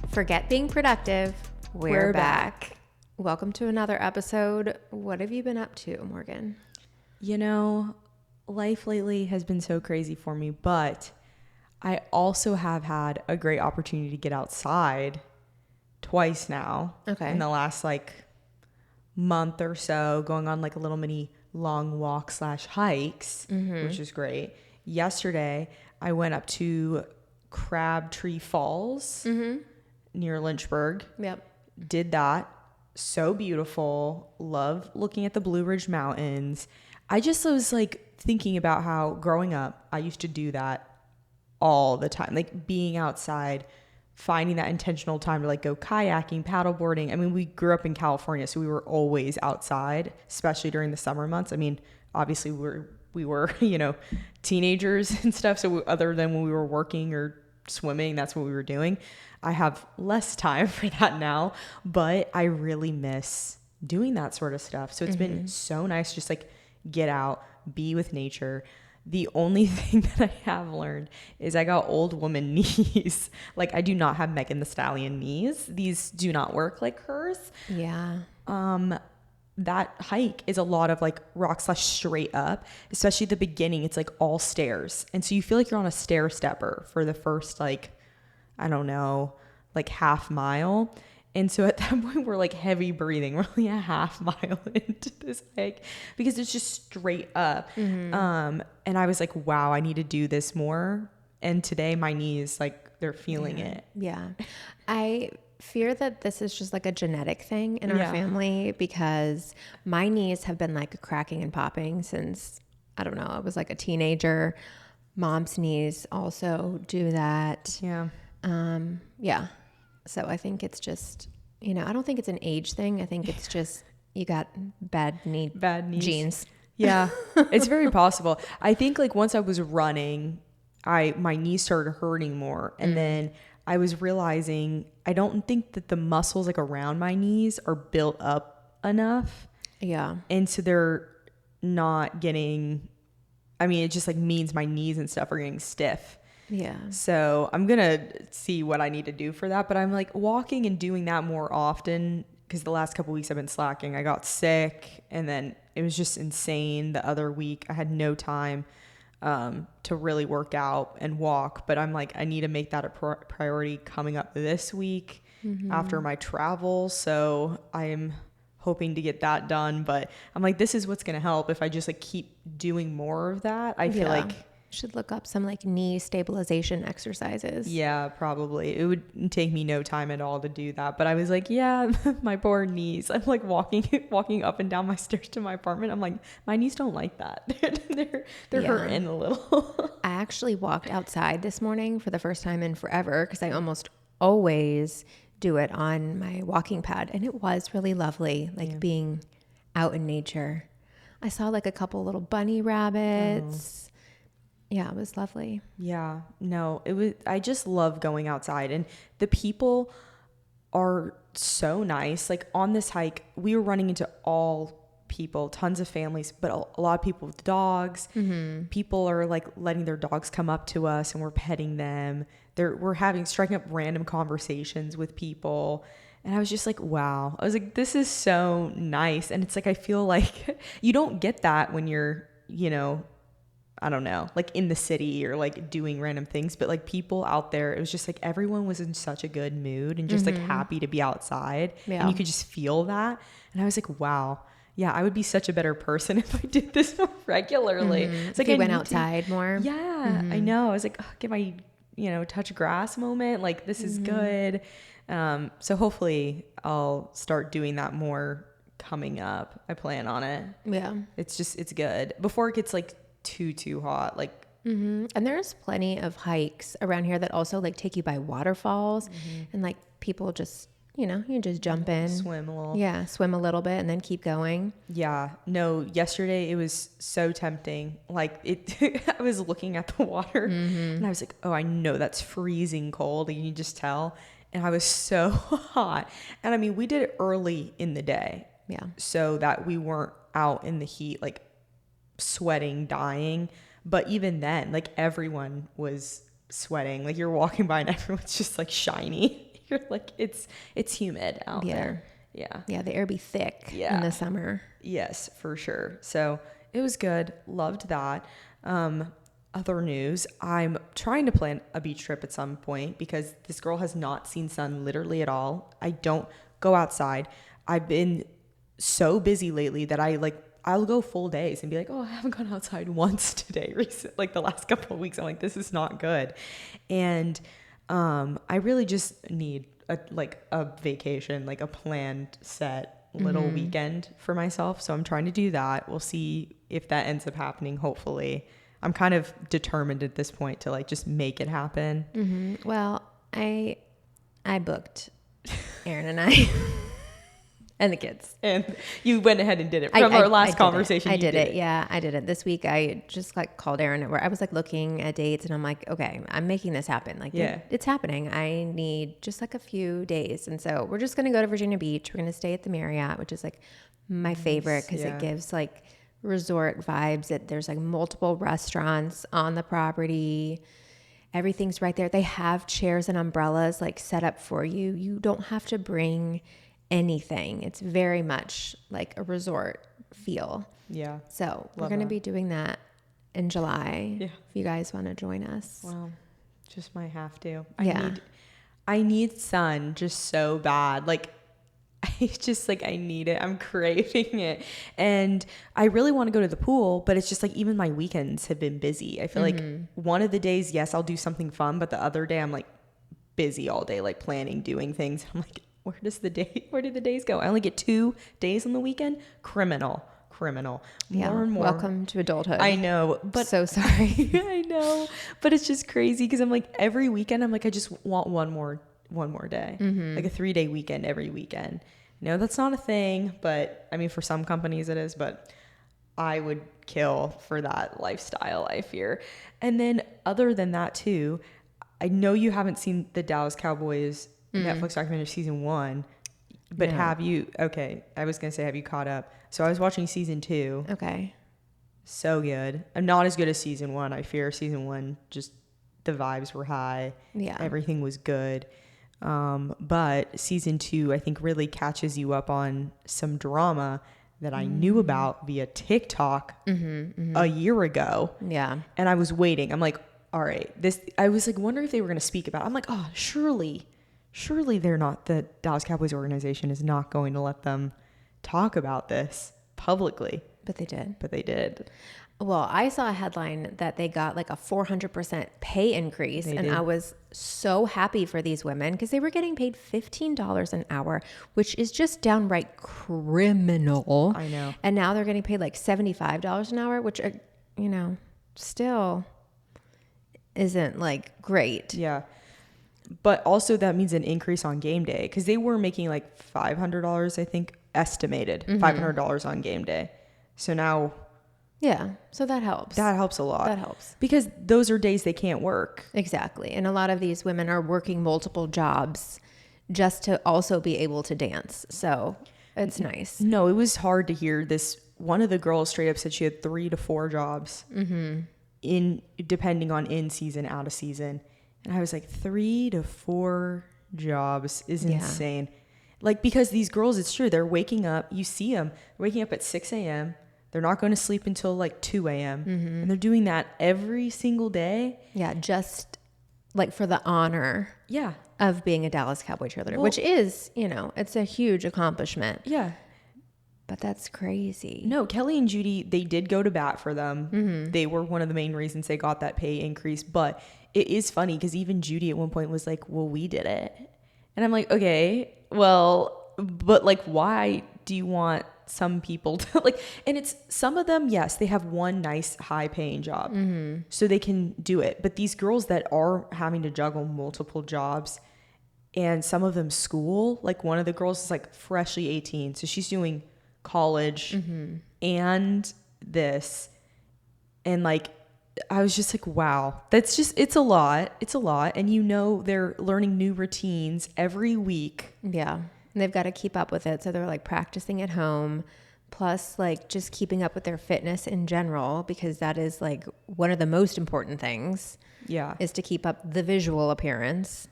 Forget being productive. We're back. Welcome to another episode. What have you been up to, Morgan? You know, life lately has been so crazy for me, but I also have had a great opportunity to get outside twice now. Okay. In the last month or so, going on a little mini long walk / hikes, which is great. Yesterday, I went up to Crabtree Falls near Lynchburg. Yep. Did that. So beautiful. Love looking at the Blue Ridge Mountains. I just was thinking about how growing up, I used to do that all the time. Being outside, finding that intentional time to go kayaking, paddleboarding. I mean, we grew up in California, so we were always outside, especially during the summer months. I mean, obviously we were, teenagers and stuff. So other than when we were working or swimming, that's what we were doing. I have less time for that now, but I really miss doing that sort of stuff. So it's been so nice just get out, be with nature. The only thing that I have learned is I got old woman knees. I do not have Megan Thee Stallion knees. These do not work like hers. Yeah. That hike is a lot of rock / straight up, especially the beginning. It's all stairs. And so you feel you're on a stair stepper for the first I don't know, half mile. And so at that point we're heavy breathing. We're only a half mile into this hike because it's just straight up. And I was wow, I need to do this more. And today my knees, they're feeling it. Yeah. I fear that this is just a genetic thing in our family because my knees have been cracking and popping since, I don't know, I was a teenager. Mom's knees also do that. Yeah. Yeah. So I think it's just, I don't think it's an age thing. I think it's just you got bad knees genes. Yeah. It's very possible. I think once I was running, my knees started hurting more. And then I was realizing I don't think that the muscles around my knees are built up enough. Yeah. And so they're not getting, it just means my knees and stuff are getting stiff. Yeah. So I'm going to see what I need to do for that. But I'm walking and doing that more often because the last couple weeks I've been slacking. I got sick and then it was just insane. The other week I had no time to really work out and walk. But I'm I need to make that a priority coming up this week after my travel. So I'm hoping to get that done. But I'm this is what's going to help if I just keep doing more of that. I feel should look up some knee stabilization exercises. Yeah, probably. It would take me no time at all to do that. But I was yeah, my poor knees. I'm walking up and down my stairs to my apartment. I'm my knees don't like that. they're hurting a little. I actually walked outside this morning for the first time in forever because I almost always do it on my walking pad. And it was really lovely, being out in nature. I saw a couple little bunny rabbits. Yeah, it was lovely. Yeah, no, I just love going outside and the people are so nice. On this hike, we were running into all people, tons of families, but a lot of people with dogs. People are letting their dogs come up to us and we're petting them. We're striking up random conversations with people. And I was just wow. I was this is so nice. And it's I feel you don't get that when you're, I don't know, in the city or doing random things, but people out there, it was just everyone was in such a good mood and just happy to be outside. Yeah. And you could just feel that. And I was wow, yeah, I would be such a better person if I did this more regularly. It's if you went outside more. Yeah, I know. I was get my, touch grass moment. This is good. So hopefully I'll start doing that more coming up. I plan on it. Yeah. It's good before it gets too hot. And there's plenty of hikes around here that also take you by waterfalls and people just, you just jump in, swim a little. Yeah. Swim a little bit and then keep going. Yeah. No, yesterday it was so tempting. I was looking at the water and I was oh, I know that's freezing cold. And you can just tell. And I was so hot. And we did it early in the day. Yeah. So that we weren't out in the heat, sweating, dying. But even then, everyone was sweating. Like you're walking by and everyone's just like shiny. You're like, it's humid out there. Yeah. Yeah. The air be thick in the summer. Yes, for sure. So it was good. Loved that. Other news, I'm trying to plan a beach trip at some point because this girl has not seen sun literally at all. I don't go outside. I've been so busy lately that I'll go full days and be like, oh, I haven't gone outside once today. Like the last couple of weeks, I'm like, this is not good. And I really just need a vacation, like a planned set little weekend for myself. So I'm trying to do that. We'll see if that ends up happening. Hopefully. I'm kind of determined at this point to like just make it happen. Mm-hmm. Well, I booked Aaron and I and the kids. And you went ahead and did it from our last conversation. I did it. Yeah, I did it this week. I just like called Aaron where I was like looking at dates and I'm like, okay, I'm making this happen. Like it's happening. I need just like a few days. And so we're just going to go to Virginia Beach. We're going to stay at the Marriott, which is like my favorite because it gives like resort vibes. There's like multiple restaurants on the property. Everything's right there. They have chairs and umbrellas like set up for you. You don't have to bring anything. It's very much like a resort feel. Yeah. So we're going to be doing that in July. Yeah. If you guys want to join us. Wow. Just might have to. I need sun just so bad. Like I need it. I'm craving it. And I really want to go to the pool, but it's just like even my weekends have been busy. I feel like one of the days, yes, I'll do something fun, but the other day I'm like busy all day, like planning, doing things. I'm like, where do the days go? I only get 2 days on the weekend. Criminal. More and more. Welcome to adulthood. I know, but so sorry. I know, but it's just crazy because I'm like every weekend I'm like I just want one more day, like a 3-day weekend every weekend. No, that's not a thing, but I mean for some companies it is, but I would kill for that lifestyle, I fear. And then other than that too, I know you haven't seen the Dallas Cowboys Netflix documentary season 1, but have you? Okay, I was gonna say, have you caught up? So I was watching season 2. Okay. So good. I'm not as good as season 1. I fear season 1, just the vibes were high. Yeah. Everything was good. But season 2, I think really catches you up on some drama that I knew about via TikTok a year ago. Yeah. And I was waiting. I'm like, all right, I was like, wondering if they were going to speak about it. I'm like, oh, surely they're not, the Dallas Cowboys organization is not going to let them talk about this publicly. But they did. Well, I saw a headline that they got like a 400% pay increase. I was so happy for these women because they were getting paid $15 an hour, which is just downright criminal. I know. And now they're getting paid like $75 an hour, which, still isn't like great. Yeah. But also that means an increase on game day because they were making like $500, I think, estimated $500 on game day. So now... Yeah. So that helps. That helps a lot. That helps. Because those are days they can't work. Exactly. And a lot of these women are working multiple jobs just to also be able to dance. So it's nice. No, it was hard to hear this. One of the girls straight up said she had 3 to 4 jobs depending on in season, out of season. And I was like, 3 to 4 jobs is insane. Like, because these girls, it's true. They're waking up. You see them waking up at 6 a.m. They're not going to sleep until like 2 a.m. And they're doing that every single day. Yeah, just like for the honor of being a Dallas Cowboy cheerleader, which is, it's a huge accomplishment. Yeah. But that's crazy. No, Kelly and Judy, they did go to bat for them. They were one of the main reasons they got that pay increase. But it is funny because even Judy at one point was like, well, we did it. And I'm like, okay, well, but like, why do you want some people to like, and it's some of them, yes, they have one nice high paying job so they can do it. But these girls that are having to juggle multiple jobs and some of them school, like one of the girls is like freshly 18. So she's doing college and this. And like, I was just like, wow, that's just, it's a lot. And they're learning new routines every week. Yeah. And they've got to keep up with it. So they're like practicing at home, plus like just keeping up with their fitness in general, because that is like one of the most important things. Yeah. Is to keep up the visual appearance.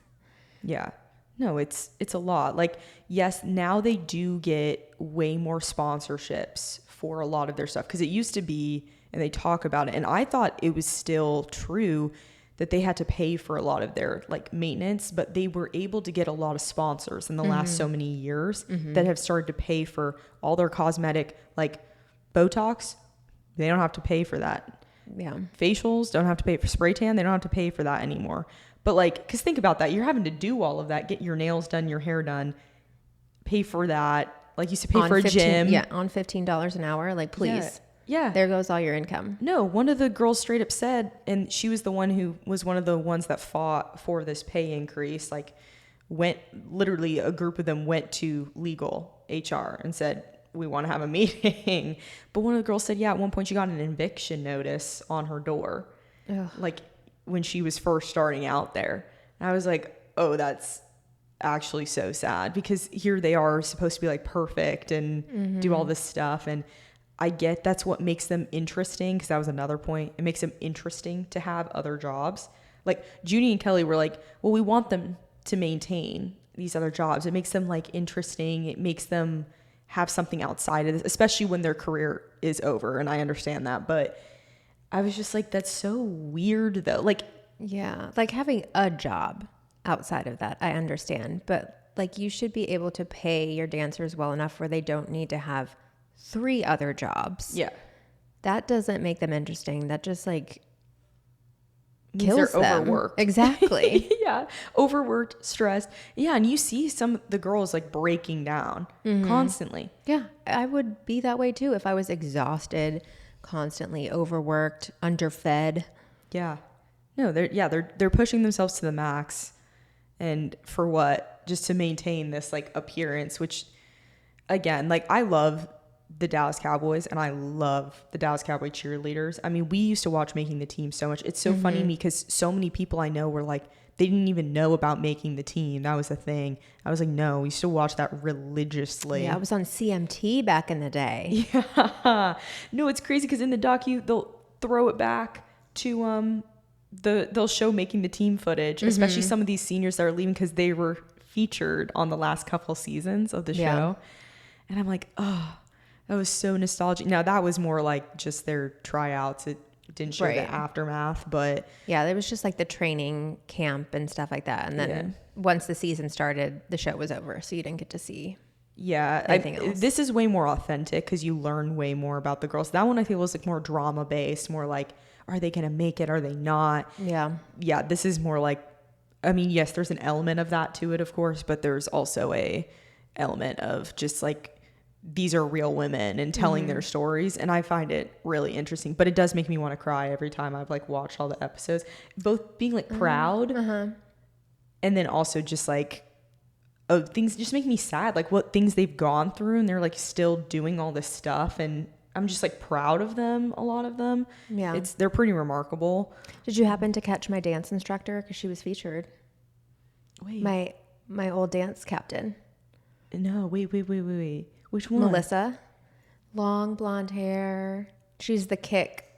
Yeah. No, it's a lot. Like, yes, now they do get way more sponsorships for a lot of their stuff, because it used to be, and they talk about it, and I thought it was still true that they had to pay for a lot of their like maintenance, but they were able to get a lot of sponsors in the last so many years that have started to pay for all their cosmetic, like Botox. They don't have to pay for that. Yeah. Facials don't have to pay for spray tan. They don't have to pay for that anymore. But like, because think about that. You're having to do all of that, get your nails done, your hair done, pay for that. Like, you used to pay for a gym. Yeah, on $15 an hour. Like, please. Yeah. There goes all your income. No, one of the girls straight up said, and she was the one who was one of the ones that fought for this pay increase. Like, literally a group of them went to legal HR and said, we want to have a meeting. But one of the girls said, yeah, at one point she got an eviction notice on her door. Ugh. Like, when she was first starting out there. And I was like, oh, that's actually so sad, because here they are supposed to be like perfect and do all this stuff. And I get that's what makes them interesting, because that was another point. It makes them interesting to have other jobs. Like, Junie and Kelly were like, well, we want them to maintain these other jobs. It makes them like interesting. It makes them have something outside of this, especially when their career is over. And I understand that, but I was just like, that's so weird though. Like, yeah, like having a job outside of that, I understand, but like you should be able to pay your dancers well enough where they don't need to have 3 other jobs. yeah, That doesn't make them interesting. That just like means kills they're them. overworked. Exactly. Yeah, overworked, stressed. Yeah, and you see some of the girls like breaking down constantly. Yeah, I would be that way too if I was exhausted, constantly overworked, underfed. Yeah. No, they're pushing themselves to the max, and for what? Just to maintain this like appearance, which again, like, I love the Dallas Cowboys and I love the Dallas Cowboy Cheerleaders. I mean, we used to watch Making the Team so much. It's so funny to me, because so many people I know were like, they didn't even know about Making the Team. That was the thing. I was like, no, we used to watch that religiously. Yeah, I was on CMT back in the day. Yeah. No, it's crazy, because in the docu, they'll throw it back to they'll show Making the Team footage, especially some of these seniors that are leaving, because they were featured on the last couple seasons of the show. And I'm like, oh, that was so nostalgic. Now, that was more like just their tryouts. It didn't show the aftermath, but yeah, it was just like the training camp and stuff like that. And then once the season started, the show was over, so you didn't get to see anything else. This is way more authentic, because you learn way more about the girls. That one I feel was like more drama based, more like, are they gonna make it, are they not? Yeah, this is more like, I mean, yes, there's an element of that to it, of course, but there's also a element of just like, these are real women and telling their stories, and I find it really interesting. But it does make me want to cry every time I've like watched all the episodes, both being like proud and then also just like, oh, things just make me sad, like what things they've gone through, and they're like still doing all this stuff, and I'm just like proud of them, a lot of them. Yeah, they're pretty remarkable. Did you happen to catch my dance instructor, because she was featured? Wait, my old dance captain. No, wait. Which one? Melissa. Long blonde hair. She's the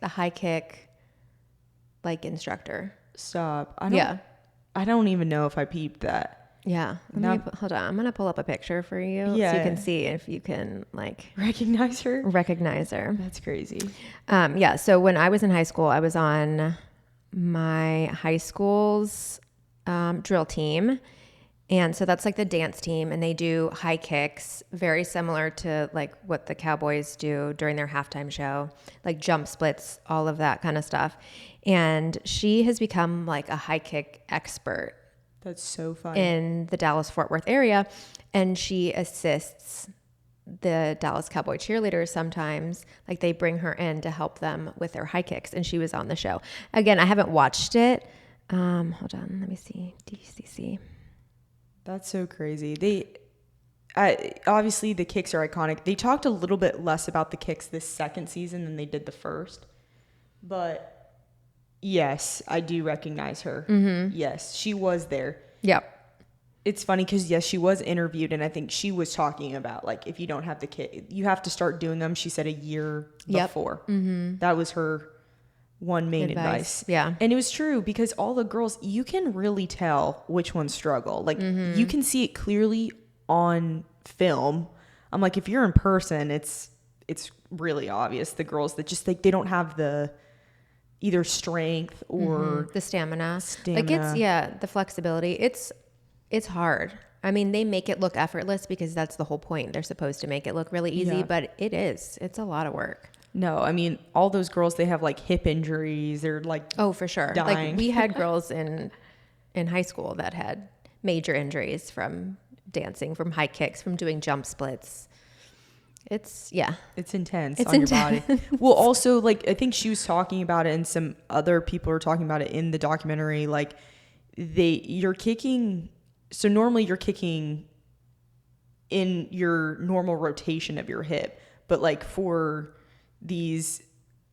high kick, like, instructor. Stop. I don't even know if I peeped that. Yeah. Hold on. I'm going to pull up a picture for you so you can see if you can like recognize her. That's crazy. Yeah. So when I was in high school, I was on my high school's drill team. And so that's like the dance team, and they do high kicks, very similar to like what the Cowboys do during their halftime show, like jump splits, all of that kind of stuff. And she has become like a high kick expert. That's so funny. In the Dallas-Fort Worth area. And she assists the Dallas Cowboy Cheerleaders sometimes. Like, they bring her in to help them with their high kicks, and she was on the show. Again, I haven't watched it. Hold on, let me see. DCC. That's so crazy. Obviously the kicks are iconic. They talked a little bit less about the kicks this second season than they did the first. But yes, I do recognize her. Yes, she was there. Yep. It's funny because, yes, she was interviewed, and I think she was talking about, like, if you don't have the kid, you have to start doing them, she said, a year before. That was her one main advice. Yeah. And it was true, because all the girls, you can really tell which ones struggle. Like, you can see it clearly on film. I'm like, if you're in person, it's really obvious. The girls that just, like, they don't have the either strength or the stamina. Like, it's, the flexibility. It's hard. I mean, they make it look effortless because that's the whole point. They're supposed to make it look really easy, but it's a lot of work. No, I mean, all those girls, they have like hip injuries. They're like, oh, for sure. Dying. Like, we had girls in high school that had major injuries from dancing, from high kicks, from doing jump splits. It's intense on your body. Well, also, like, I think she was talking about it, and some other people are talking about it in the documentary. Like, you're kicking. So normally you're kicking in your normal rotation of your hip, but like for these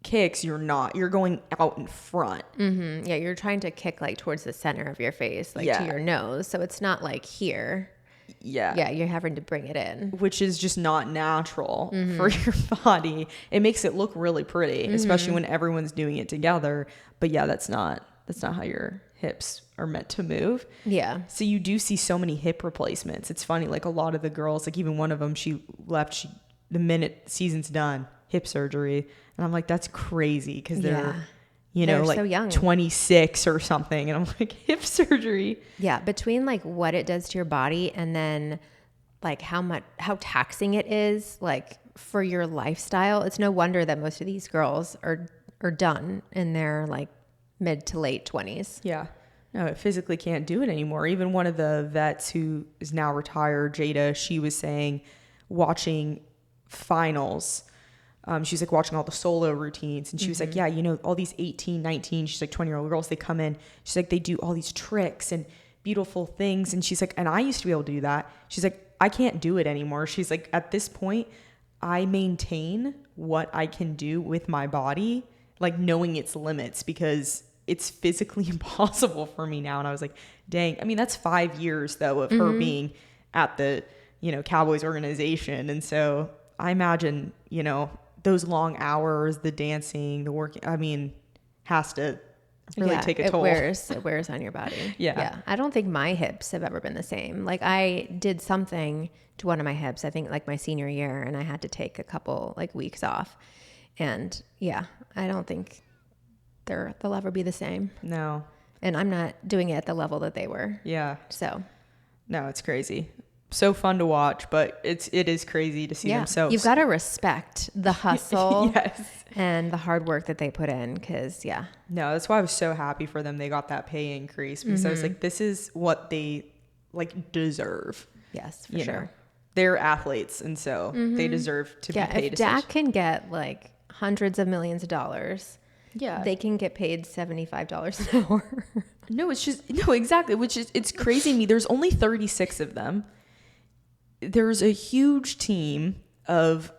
kicks, you're not. You're going out in front. Mm-hmm. Yeah, you're trying to kick like towards the center of your face, like to your nose. So it's not like here. Yeah, you're having to bring it in, which is just not natural for your body. It makes it look really pretty, especially when everyone's doing it together. But yeah, that's not how your hips are meant to move. Yeah. So you do see so many hip replacements. It's funny, like a lot of the girls, like even one of them, she left the minute season's done, hip surgery. And I'm like, that's crazy, because they're like so young. 26 or something. And I'm like, hip surgery. Yeah. Between like what it does to your body, and then like how taxing it is, like for your lifestyle, it's no wonder that most of these girls are done in their like mid to late 20s. Yeah. No, it physically can't do it anymore. Even one of the vets who is now retired, Jada, she was saying, watching finals, she's like watching all the solo routines, and she was like, yeah, all these 18, 19, she's like 20-year-old girls, they come in, she's like, they do all these tricks and beautiful things, and she's like, and I used to be able to do that. She's like, I can't do it anymore. She's like, at this point, I maintain what I can do with my body, like knowing its limits, because it's physically impossible for me now. And I was like, dang. I mean, that's 5 years though of her being at the, Cowboys organization. And so I imagine, those long hours, the dancing, the working, I mean, has to really take a toll. It wears on your body. Yeah. I don't think my hips have ever been the same. Like, I did something to one of my hips, I think like my senior year, and I had to take a couple like weeks off. And I don't think they'll ever be the same. No. And I'm not doing it at the level that they were. Yeah. So. No, it's crazy. So fun to watch, but it is crazy to see them. So you've got to respect the hustle yes. and the hard work that they put in, because no, that's why I was so happy for them. They got that pay increase, because I was like, this is what they like deserve. Yes, for sure. They're athletes, and so they deserve to be paid. If Dak can get like hundreds of millions of dollars, they can get paid $75 an hour. No, exactly. It's crazy to me. There's only 36 of them. There's a huge team of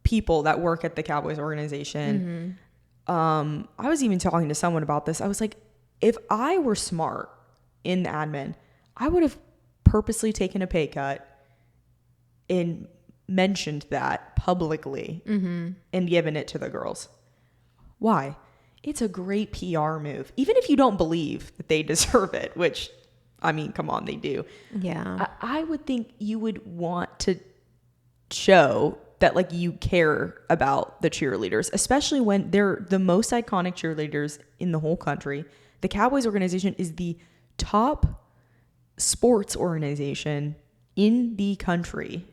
people that work at the Cowboys organization. I was even talking to someone about this. I was like, if I were smart in the admin, I would have purposely taken a pay cut and mentioned that publicly and given it to the girls. Why? It's a great PR move. Even if you don't believe that they deserve it, which, I mean, come on, they do. Yeah. I would think you would want to show that like you care about the cheerleaders, especially when they're the most iconic cheerleaders in the whole country. The Cowboys organization is the top sports organization in the country.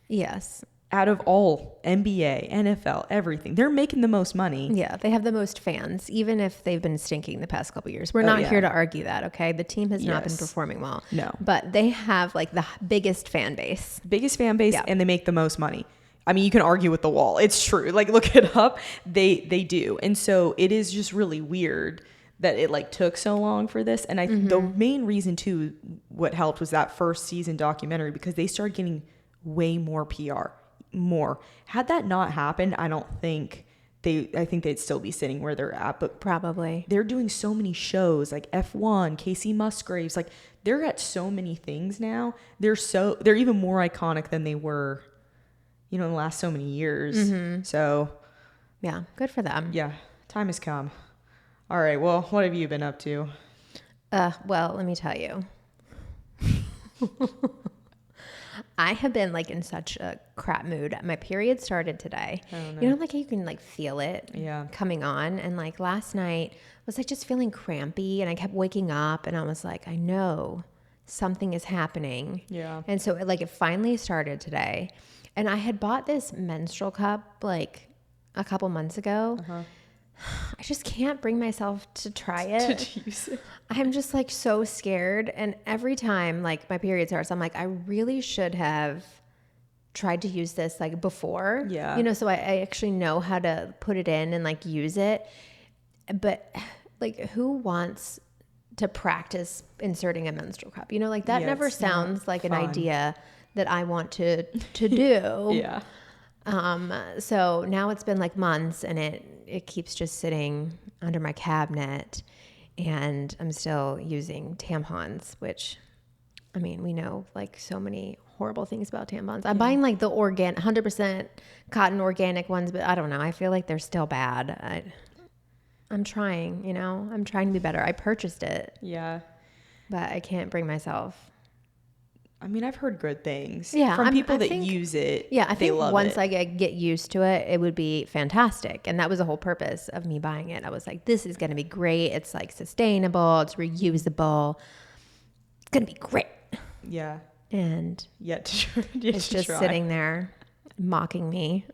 Yes. Out of all NBA, NFL, everything. They're making the most money. Yeah, they have the most fans, even if they've been stinking the past couple of years. We're not here to argue that, okay? The team has not been performing well. No. But they have like the biggest fan base. And they make the most money. I mean, you can argue with the wall. It's true. Like, look it up. They do. And so it is just really weird that it like took so long for this. And the main reason too, what helped was that first season documentary, because they started getting way more PR. Had that not happened, I don't think I think they'd still be sitting where they're at, but Probably. they're doing so many shows like F1, Casey Musgraves, like they're at so many things now. They're even more iconic than they were, in the last so many years. So Yeah, good for them. yeah, time has come. All right, well, what have you been up to? Well, let me tell you. I have been like in such a crap mood. My period started today. Oh, no. Like you can like feel it coming on. And like last night was like just feeling crampy, and I kept waking up and I was like, I know something is happening. Yeah. And so it finally started today. And I had bought this menstrual cup like a couple months ago. I just can't bring myself to try it. To use it. I'm just like so scared. And every time like my period starts, I'm like, I really should have tried to use this like before. Yeah. So I actually know how to put it in and like use it. But like who wants to practice inserting a menstrual cup? Like that never sounds like an idea that I want to do. Yeah. So now it's been like months, and it keeps just sitting under my cabinet, and I'm still using tampons, which, I mean, we know like so many horrible things about tampons. I'm buying like the 100% cotton organic ones, but I don't know. I feel like they're still bad. I'm trying, I'm trying to be better. I purchased it. Yeah. But I can't bring myself. I mean, I've heard good things from people that use it. Yeah, I think once it. I get used to it, it would be fantastic. And that was the whole purpose of me buying it. I was like, this is going to be great. It's like sustainable. It's reusable. It's going to be great. Yeah. And it's just sitting there mocking me.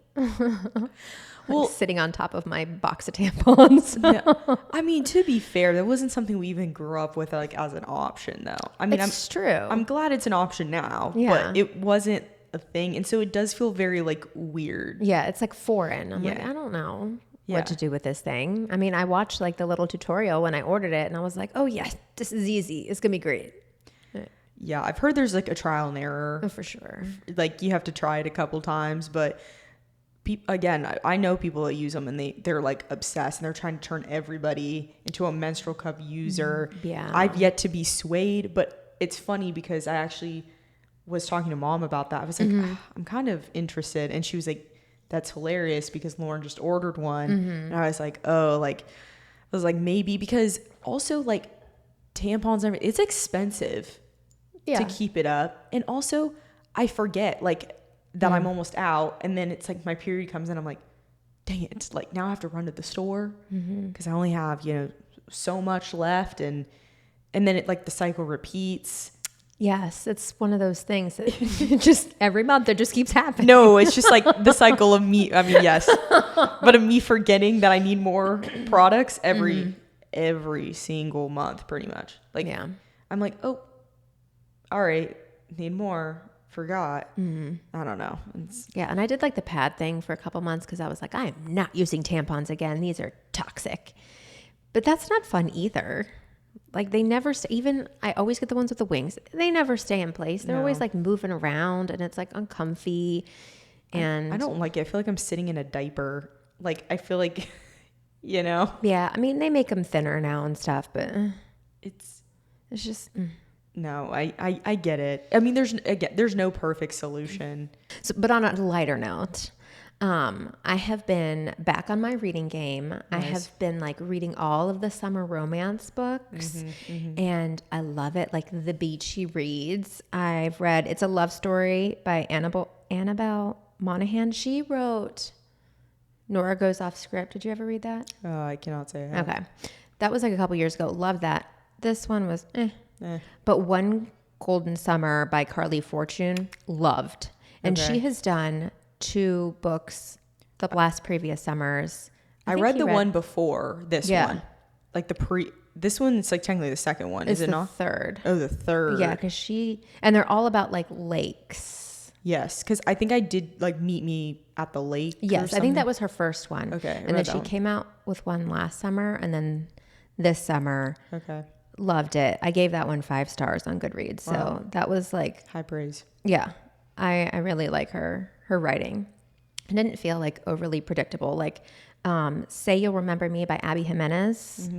Well, sitting on top of my box of tampons. Yeah. I mean, to be fair, that wasn't something we even grew up with like as an option, though. I mean, it's true. I'm glad it's an option now, but it wasn't a thing, and so it does feel very like weird. Yeah, it's like foreign. I'm like, I don't know what to do with this thing. I mean, I watched like the little tutorial when I ordered it, and I was like, oh yeah, this is easy. It's gonna be great. Yeah, I've heard there's like a trial and error. Oh, for sure. Like you have to try it a couple times, but again, I know people that use them and they're like obsessed, and they're trying to turn everybody into a menstrual cup user. Yeah. I've yet to be swayed, but it's funny because I actually was talking to Mom about that. I was like, I'm kind of interested. And she was like, that's hilarious because Lauren just ordered one. And I was like, oh, like, I was like, maybe because also like tampons, it's expensive to keep it up. And also I forget like that I'm almost out, and then it's like my period comes in, I'm like, dang it, like now I have to run to the store because I only have so much left, and then it like the cycle repeats. Yes, it's one of those things that just every month it just keeps happening. No, it's just like the cycle of me. I mean, yes, but of me forgetting that I need more products every single month, pretty much. Like, I'm like, oh, all right, need more. Forgot. I don't know. And I did like the pad thing for a couple months because I was like, I am not using tampons again. These are toxic. But that's not fun either. Like they never even I always get the ones with the wings. They never stay in place. They're always like moving around, and it's like uncomfy. And I don't like it. I feel like I'm sitting in a diaper. Like I feel like, Yeah. I mean, they make them thinner now and stuff, but it's just. No, I get it. I mean, there's no perfect solution. So, but on a lighter note, I have been back on my reading game. Nice. I have been like reading all of the summer romance books, and I love it. Like the beachy reads. I've read It's a Love Story by Annabelle Monaghan. She wrote Nora Goes Off Script. Did you ever read that? I cannot say I have. Okay. That was like a couple years ago. Love that. This one was But One Golden Summer by Carly Fortune, loved. And she has done 2 books the last previous summers. I read the one before this one. Like this one, it's like technically the second one, is it not? It's the third. Oh, the third. Yeah, because and they're all about like lakes. Yes, because I think I did like Meet Me at the Lake. Yes, I think that was her first one. Okay. And then she came out with one last summer, and then this summer. Okay. Loved it. I gave that one 5 stars on Goodreads. So that was like high praise. Yeah. I really like her writing. It didn't feel like overly predictable. Like Say You'll Remember Me by Abby Jimenez.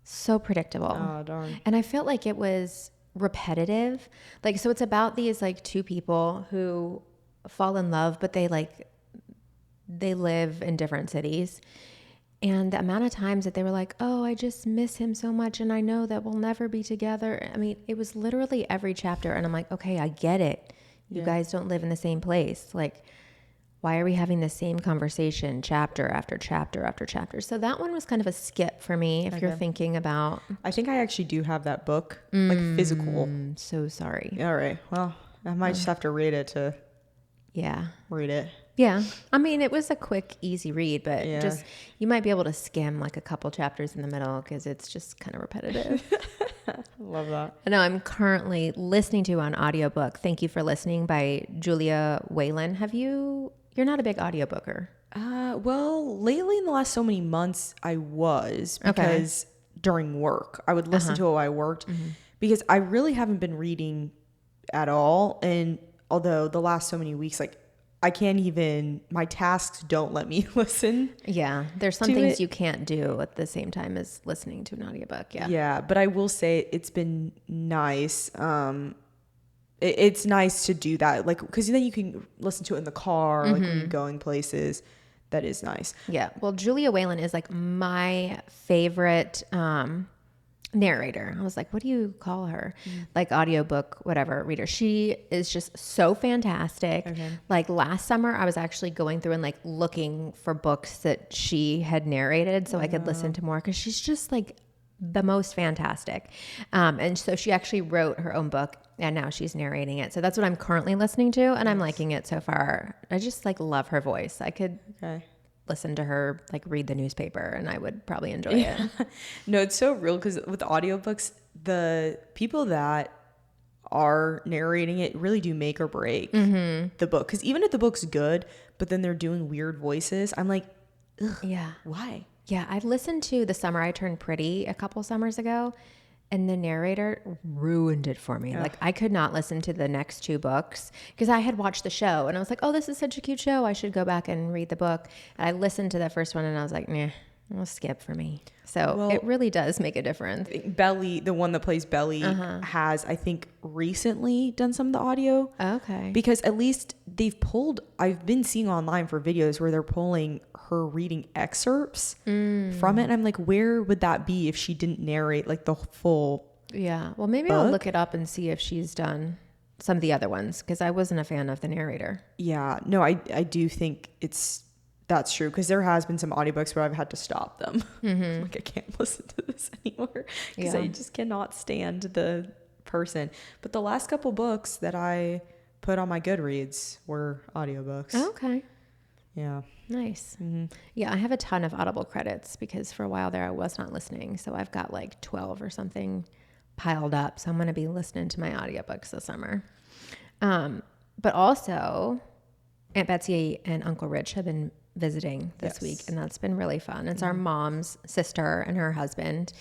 So predictable. Oh, darn. And I felt like it was repetitive. Like, so it's about these like two people who fall in love, but they live in different cities. And the amount of times that they were like, oh, I just miss him so much. And I know that we'll never be together. I mean, it was literally every chapter. And I'm like, okay, I get it. You guys don't live in the same place. Like, why are we having the same conversation chapter after chapter after chapter? So that one was kind of a skip for me if you're thinking about. I think I actually do have that book, like physical. So sorry. All right. Well, I might just have to read it to read it. Yeah. I mean, it was a quick, easy read, but just you might be able to skim like a couple chapters in the middle because it's just kind of repetitive. Love that. I know I'm currently listening to on audiobook Thank You for Listening by Julia Whalen. You're not a big audiobooker. Well, lately in the last so many months, I was because during work, I would listen to it while I worked because I really haven't been reading at all. And although the last so many weeks, like I can't even, my tasks don't let me listen. Yeah. There's some things you can't do at the same time as listening to an audiobook. Yeah. Yeah. But I will say it's been nice. It's nice to do that, like, because then you can listen to it in the car, like when you're going places. That is nice. Yeah. Well, Julia Whalen is like my favorite narrator. I was like, what do you call her? Like audiobook, whatever, reader. She is just so fantastic. Like last summer, I was actually going through and like looking for books that she had narrated so I could listen to more because she's just like the most fantastic. And so she actually wrote her own book and now she's narrating it. So that's what I'm currently listening to and I'm liking it so far. I just like love her voice. I could listen to her like read the newspaper and I would probably enjoy it. No, it's so real because with audiobooks, the people that are narrating it really do make or break the book. Because even if the book's good, but then they're doing weird voices, I'm like, ugh, why? Yeah, I listened to The Summer I Turned Pretty a couple summers ago, and the narrator ruined it for me. Like, I could not listen to the next two books because I had watched the show, and I was like, oh, this is such a cute show. I should go back and read the book. And I listened to the first one, and I was like, nah, it'll skip for me. So it really does make a difference. Belly, the one that plays Belly, has, I think, recently done some of the audio. Okay. Because at least I've been seeing online for videos where they're pulling her reading excerpts from it. And I'm like, where would that be if she didn't narrate like the full Well, maybe book? I'll look it up and see if she's done some of the other ones because I wasn't a fan of the narrator. Yeah. No, I do think that's true because there has been some audiobooks where I've had to stop them. Like I can't listen to this anymore because I just cannot stand the person. But the last couple books that I put on my Goodreads were audiobooks. Okay. Yeah. Nice. Yeah, I have a ton of Audible credits because for a while there I was not listening. So I've got like 12 or something piled up. So I'm going to be listening to my audiobooks this summer. But also Aunt Betsy and Uncle Rich have been visiting this week and that's been really fun. It's our mom's sister and her husband.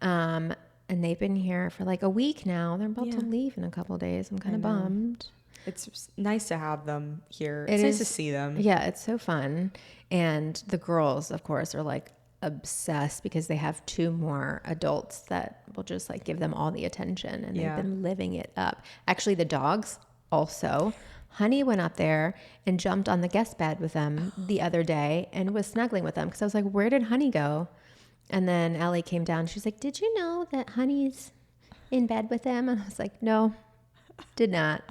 And they've been here for like a week now. They're about to leave in a couple of days. I'm kind of bummed. It's nice to have them here. It's nice to see them. Yeah, it's so fun. And the girls, of course, are like obsessed because they have two more adults that will just like give them all the attention and they've been living it up. Actually, the dogs also. Honey went up there and jumped on the guest bed with them the other day and was snuggling with them because I was like, where did Honey go? And then Ellie came down. She's like, did you know that Honey's in bed with them? And I was like, no, did not.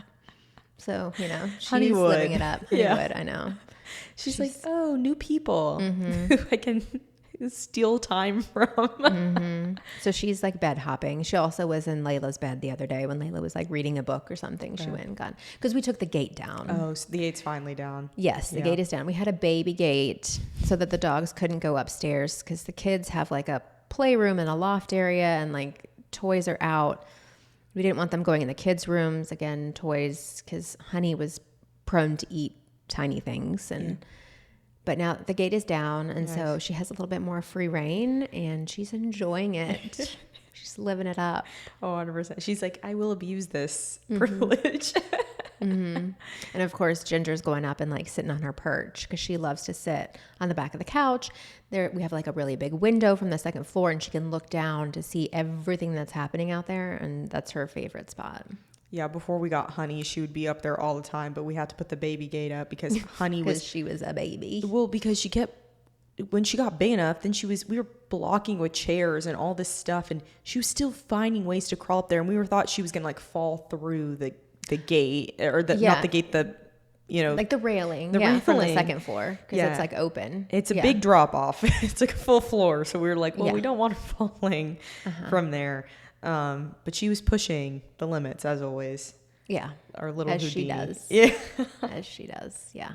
So, you know, she's living it up. Honeywood, I know. She's like, oh, new people who I can steal time from. So she's like bed hopping. She also was in Layla's bed the other day when Layla was like reading a book or something. She went and got, because we took the gate down. Oh, so the gate's finally down. Yes, the gate is down. We had a baby gate so that the dogs couldn't go upstairs because the kids have like a playroom and a loft area and like toys are out. We didn't want them going in the kids' rooms, again, toys, because Honey was prone to eat tiny things. But now the gate is down, and so she has a little bit more free reign, and she's enjoying it. She's living it up. Oh, 100%. She's like, I will abuse this privilege. And of course, Ginger's going up and like sitting on her perch because she loves to sit on the back of the couch. There, we have like a really big window from the second floor, and she can look down to see everything that's happening out there, and that's her favorite spot. Yeah, before we got Honey, she would be up there all the time, but we had to put the baby gate up because Honey was... she was a baby. Well, because she kept... When she got big enough, then we were blocking with chairs and all this stuff, and she was still finding ways to crawl up there, and we thought she was going to like fall through the gate, or not the gate, like the railing, railing from the second floor, because it's like open. It's a big drop off. It's like a full floor, so we were like, well, we don't want her falling from there. But she was pushing the limits as always. Yeah, our little as Houdini. she does. Yeah, as she does. Yeah.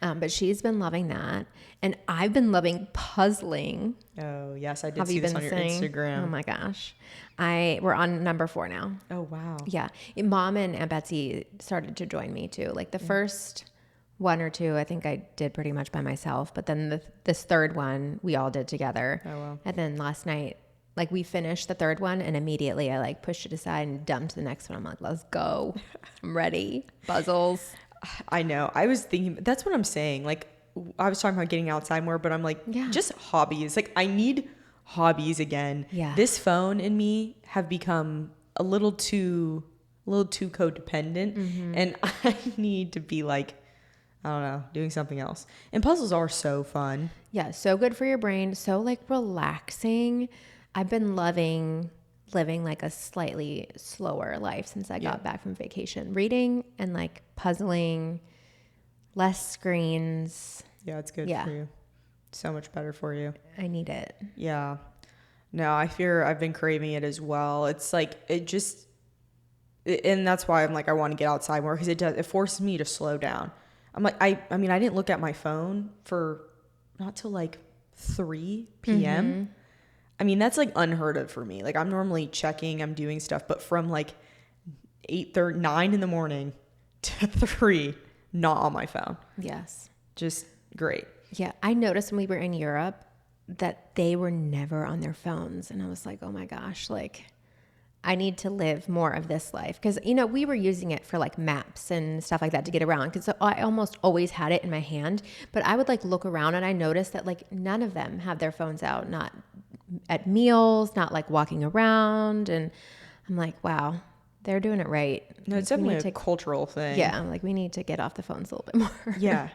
But she's been loving that, and I've been loving puzzling. Oh yes, I did see this on your Instagram. Oh my gosh, we're on number 4 now. Oh wow. Yeah, Mom and Aunt Betsy started to join me too. Like the first 1 or 2, I think I did pretty much by myself, but then this third one we all did together. Oh wow. And then last night, like we finished the third one, and immediately I like pushed it aside and dumped the next one. I'm like, let's go. I'm ready. Puzzles. I know. I was thinking, that's what I'm saying. Like, I was talking about getting outside more, but I'm like, just hobbies. Like, I need hobbies again. Yeah. This phone and me have become a little too codependent, and I need to be like, I don't know, doing something else. And puzzles are so fun. Yeah, so good for your brain. So like relaxing. I've been loving living like a slightly slower life since I got back from vacation. Reading and like puzzling, less screens. Yeah, it's good for you. So much better for you. I need it. Yeah. No, I fear I've been craving it as well. It's like, and that's why I'm like, I want to get outside more, because it forces me to slow down. I'm like, I mean, I didn't look at my phone for not till like 3 p.m. I mean, that's like unheard of for me. Like, I'm normally checking, I'm doing stuff, but from like 9 in the morning to 3, not on my phone. Yes. Just great. Yeah. I noticed when we were in Europe that they were never on their phones. And I was like, oh my gosh, like I need to live more of this life. Cause we were using it for like maps and stuff like that to get around. Cause I almost always had it in my hand, but I would like look around and I noticed that like none of them have their phones out, not at meals, not like walking around. And I'm like, wow, they're doing it right. No, it's definitely a cultural thing. Yeah. I'm like, we need to get off the phones a little bit more. Yeah.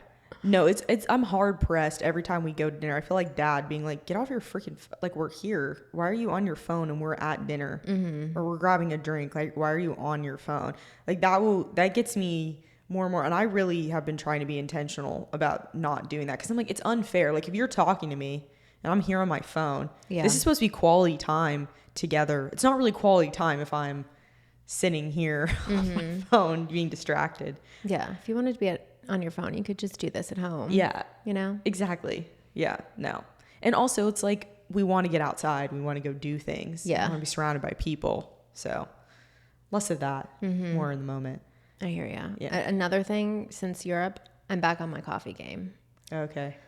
No, it's I'm hard pressed every time we go to dinner. I feel like Dad being like, get off your freaking, like, we're here. Why are you on your phone and we're at dinner or we're grabbing a drink? Like, why are you on your phone? Like that gets me more and more. And I really have been trying to be intentional about not doing that. Cause I'm like, it's unfair. Like if you're talking to me and I'm here on my phone, this is supposed to be quality time together. It's not really quality time if I'm sitting here on my phone being distracted. Yeah. If you wanted to be on your phone, you could just do this at home. Yeah. Exactly. Yeah. No. And also it's like, we want to get outside. We want to go do things. Yeah. We want to be surrounded by people. So less of that, more in the moment. I hear you. Yeah. Another thing, since Europe, I'm back on my coffee game. Okay.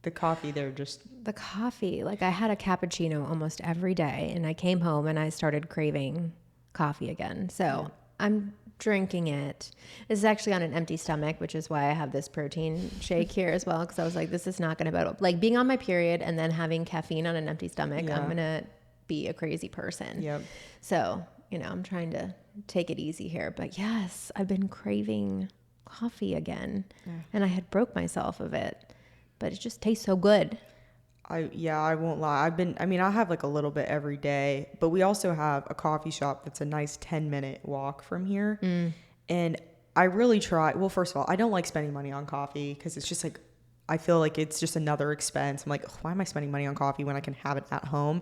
The coffee, the coffee. Like I had a cappuccino almost every day, and I came home and I started craving coffee again. So I'm drinking it. This is actually on an empty stomach, which is why I have this protein shake here as well. Cause I was like, this is not going to like being on my period and then having caffeine on an empty stomach. I'm going to be a crazy person. Yep. So, I'm trying to take it easy here, but yes, I've been craving coffee again and I had broke myself of it, but it just tastes so good. I won't lie. I have like a little bit every day, but we also have a coffee shop that's a nice 10-minute walk from here. And I really try. Well, first of all, I don't like spending money on coffee because it's just like, I feel like it's just another expense. I'm like, why am I spending money on coffee when I can have it at home?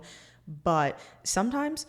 But sometimes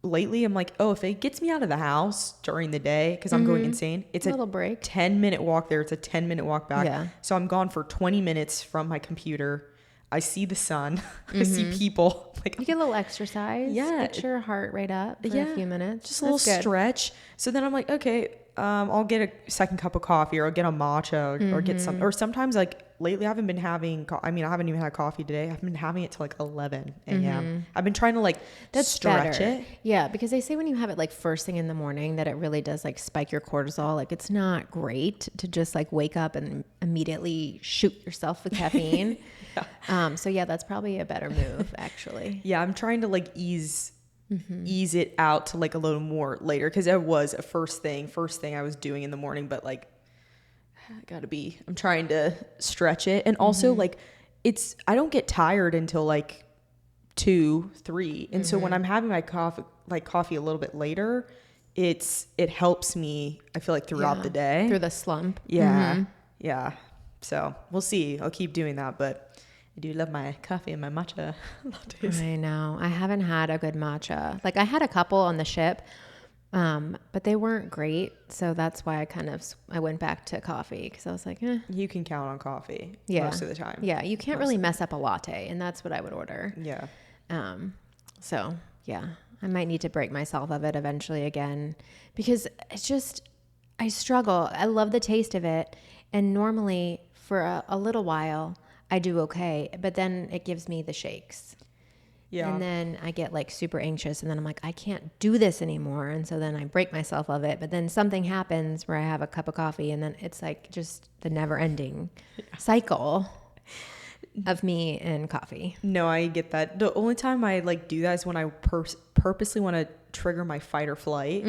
lately I'm like, oh, if it gets me out of the house during the day because I'm going insane, it's a little break. 10-minute walk there. It's a 10-minute walk back. Yeah. So I'm gone for 20 minutes from my computer. I see the sun. I see people. Like, you get a little exercise. Yeah. Get your heart rate up for a few minutes. Just a little stretch. So then I'm like, okay, I'll get a second cup of coffee or I'll get a matcha or get some. Or sometimes like lately I haven't been having, I haven't even had coffee today. I've been having it till like 11 a.m. I've been trying to like stretch it. Yeah. Because they say when you have it like first thing in the morning that it really does like spike your cortisol. Like it's not great to just like wake up and immediately shoot yourself with caffeine. So yeah, that's probably a better move actually. Yeah. I'm trying to like ease it out to like a little more later. Cause it was a first thing I was doing in the morning, but like, I'm trying to stretch it. And also like I don't get tired until like 2, 3. And so when I'm having my coffee a little bit later, it helps me, I feel like throughout the day. Through the slump. Yeah. Yeah. So we'll see. I'll keep doing that, but I do love my coffee and my matcha lattes. I know. I haven't had a good matcha. Like I had a couple on the ship, but they weren't great. So that's why I went back to coffee because I was like, You can count on coffee most of the time. Yeah. You can't really mess up a latte, and that's what I would order. Yeah. So yeah, I might need to break myself of it eventually again because it's just, I struggle. I love the taste of it. And normally for a little while I do okay, but then it gives me the shakes. Yeah. And then I get like super anxious and then I'm like, I can't do this anymore. And so then I break myself of it, but then something happens where I have a cup of coffee and then it's like just the never ending cycle of me and coffee. No, I get that. The only time I like do that is when I purposely want to trigger my fight or flight.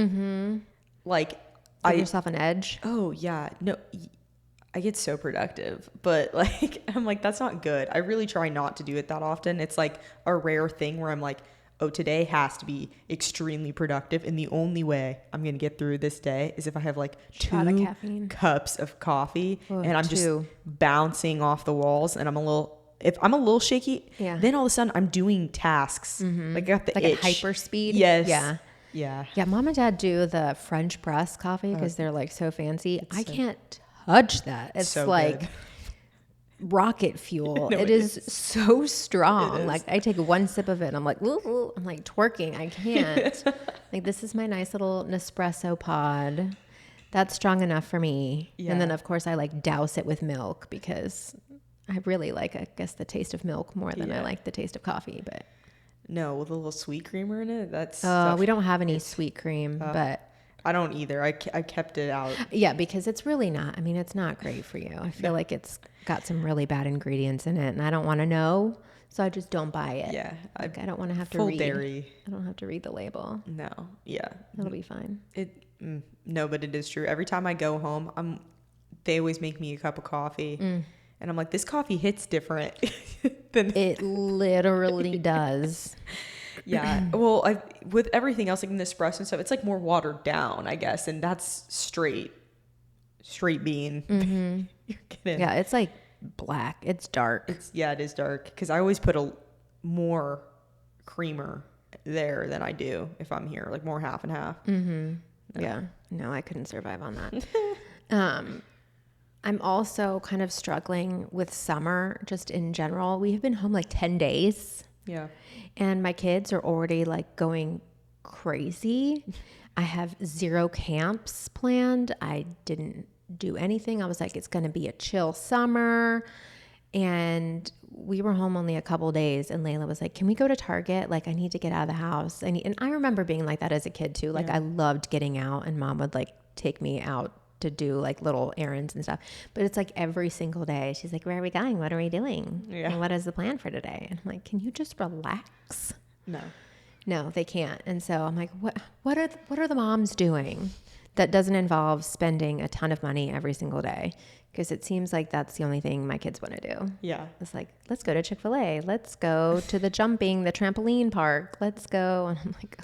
Like give yourself an edge. Oh yeah. No, I get so productive, but like, I'm like, that's not good. I really try not to do it that often. It's like a rare thing where I'm like, oh, today has to be extremely productive. And the only way I'm going to get through this day is if I have like 2 cups of coffee and I'm just bouncing off the walls and if I'm a little shaky, then all of a sudden I'm doing tasks. Like I got the itch. At hyper speed. Yes. Yeah. Yeah. Yeah. Mom and Dad do the French press coffee because they're like so fancy. I can't touch that. It's so like good. Rocket fuel. No, it is so strong. Like I take one sip of it and I'm like, ooh, I'm like twerking. I can't. Like this is my nice little Nespresso pod. That's strong enough for me. Yeah. And then of course I like douse it with milk because I really like, I guess, the taste of milk more than I like the taste of coffee. But no, with a little sweet creamer in it. That's we don't have any sweet cream, but I don't either. I kept it out. Yeah, because it's really not. I mean, it's not great for you. I feel like it's got some really bad ingredients in it, and I don't want to know, so I just don't buy it. Yeah, I don't want to have to full read. Dairy. I don't have to read the label. No. Yeah. That'll be fine. No, but it is true. Every time I go home, they always make me a cup of coffee, and I'm like, this coffee hits different than it literally does. Yeah. Well, with everything else, like in the espresso and stuff, it's like more watered down, I guess. And that's straight bean. You're kidding. Yeah. It's like black. It's dark. It is dark. Because I always put a more creamer there than I do if I'm here, like more half and half. No. Yeah. No, I couldn't survive on that. I'm also kind of struggling with summer just in general. We have been home like 10 days. Yeah. And my kids are already like going crazy. I have 0 camps planned. I didn't do anything. I was like, it's going to be a chill summer. And we were home only a couple days. And Layla was like, can we go to Target? Like, I need to get out of the house. And I remember being like that as a kid too. Like I loved getting out and Mom would like take me out to do like little errands and stuff. But it's like every single day she's like, where are we going? What are we doing? Yeah. And what is the plan for today? And I'm like, can you just relax? No, they can't. And so I'm like, what are the moms doing that doesn't involve spending a ton of money every single day? Because it seems like that's the only thing my kids want to do. Yeah. It's like, let's go to Chick-fil-A. Let's go to the trampoline park. Let's go. And I'm like,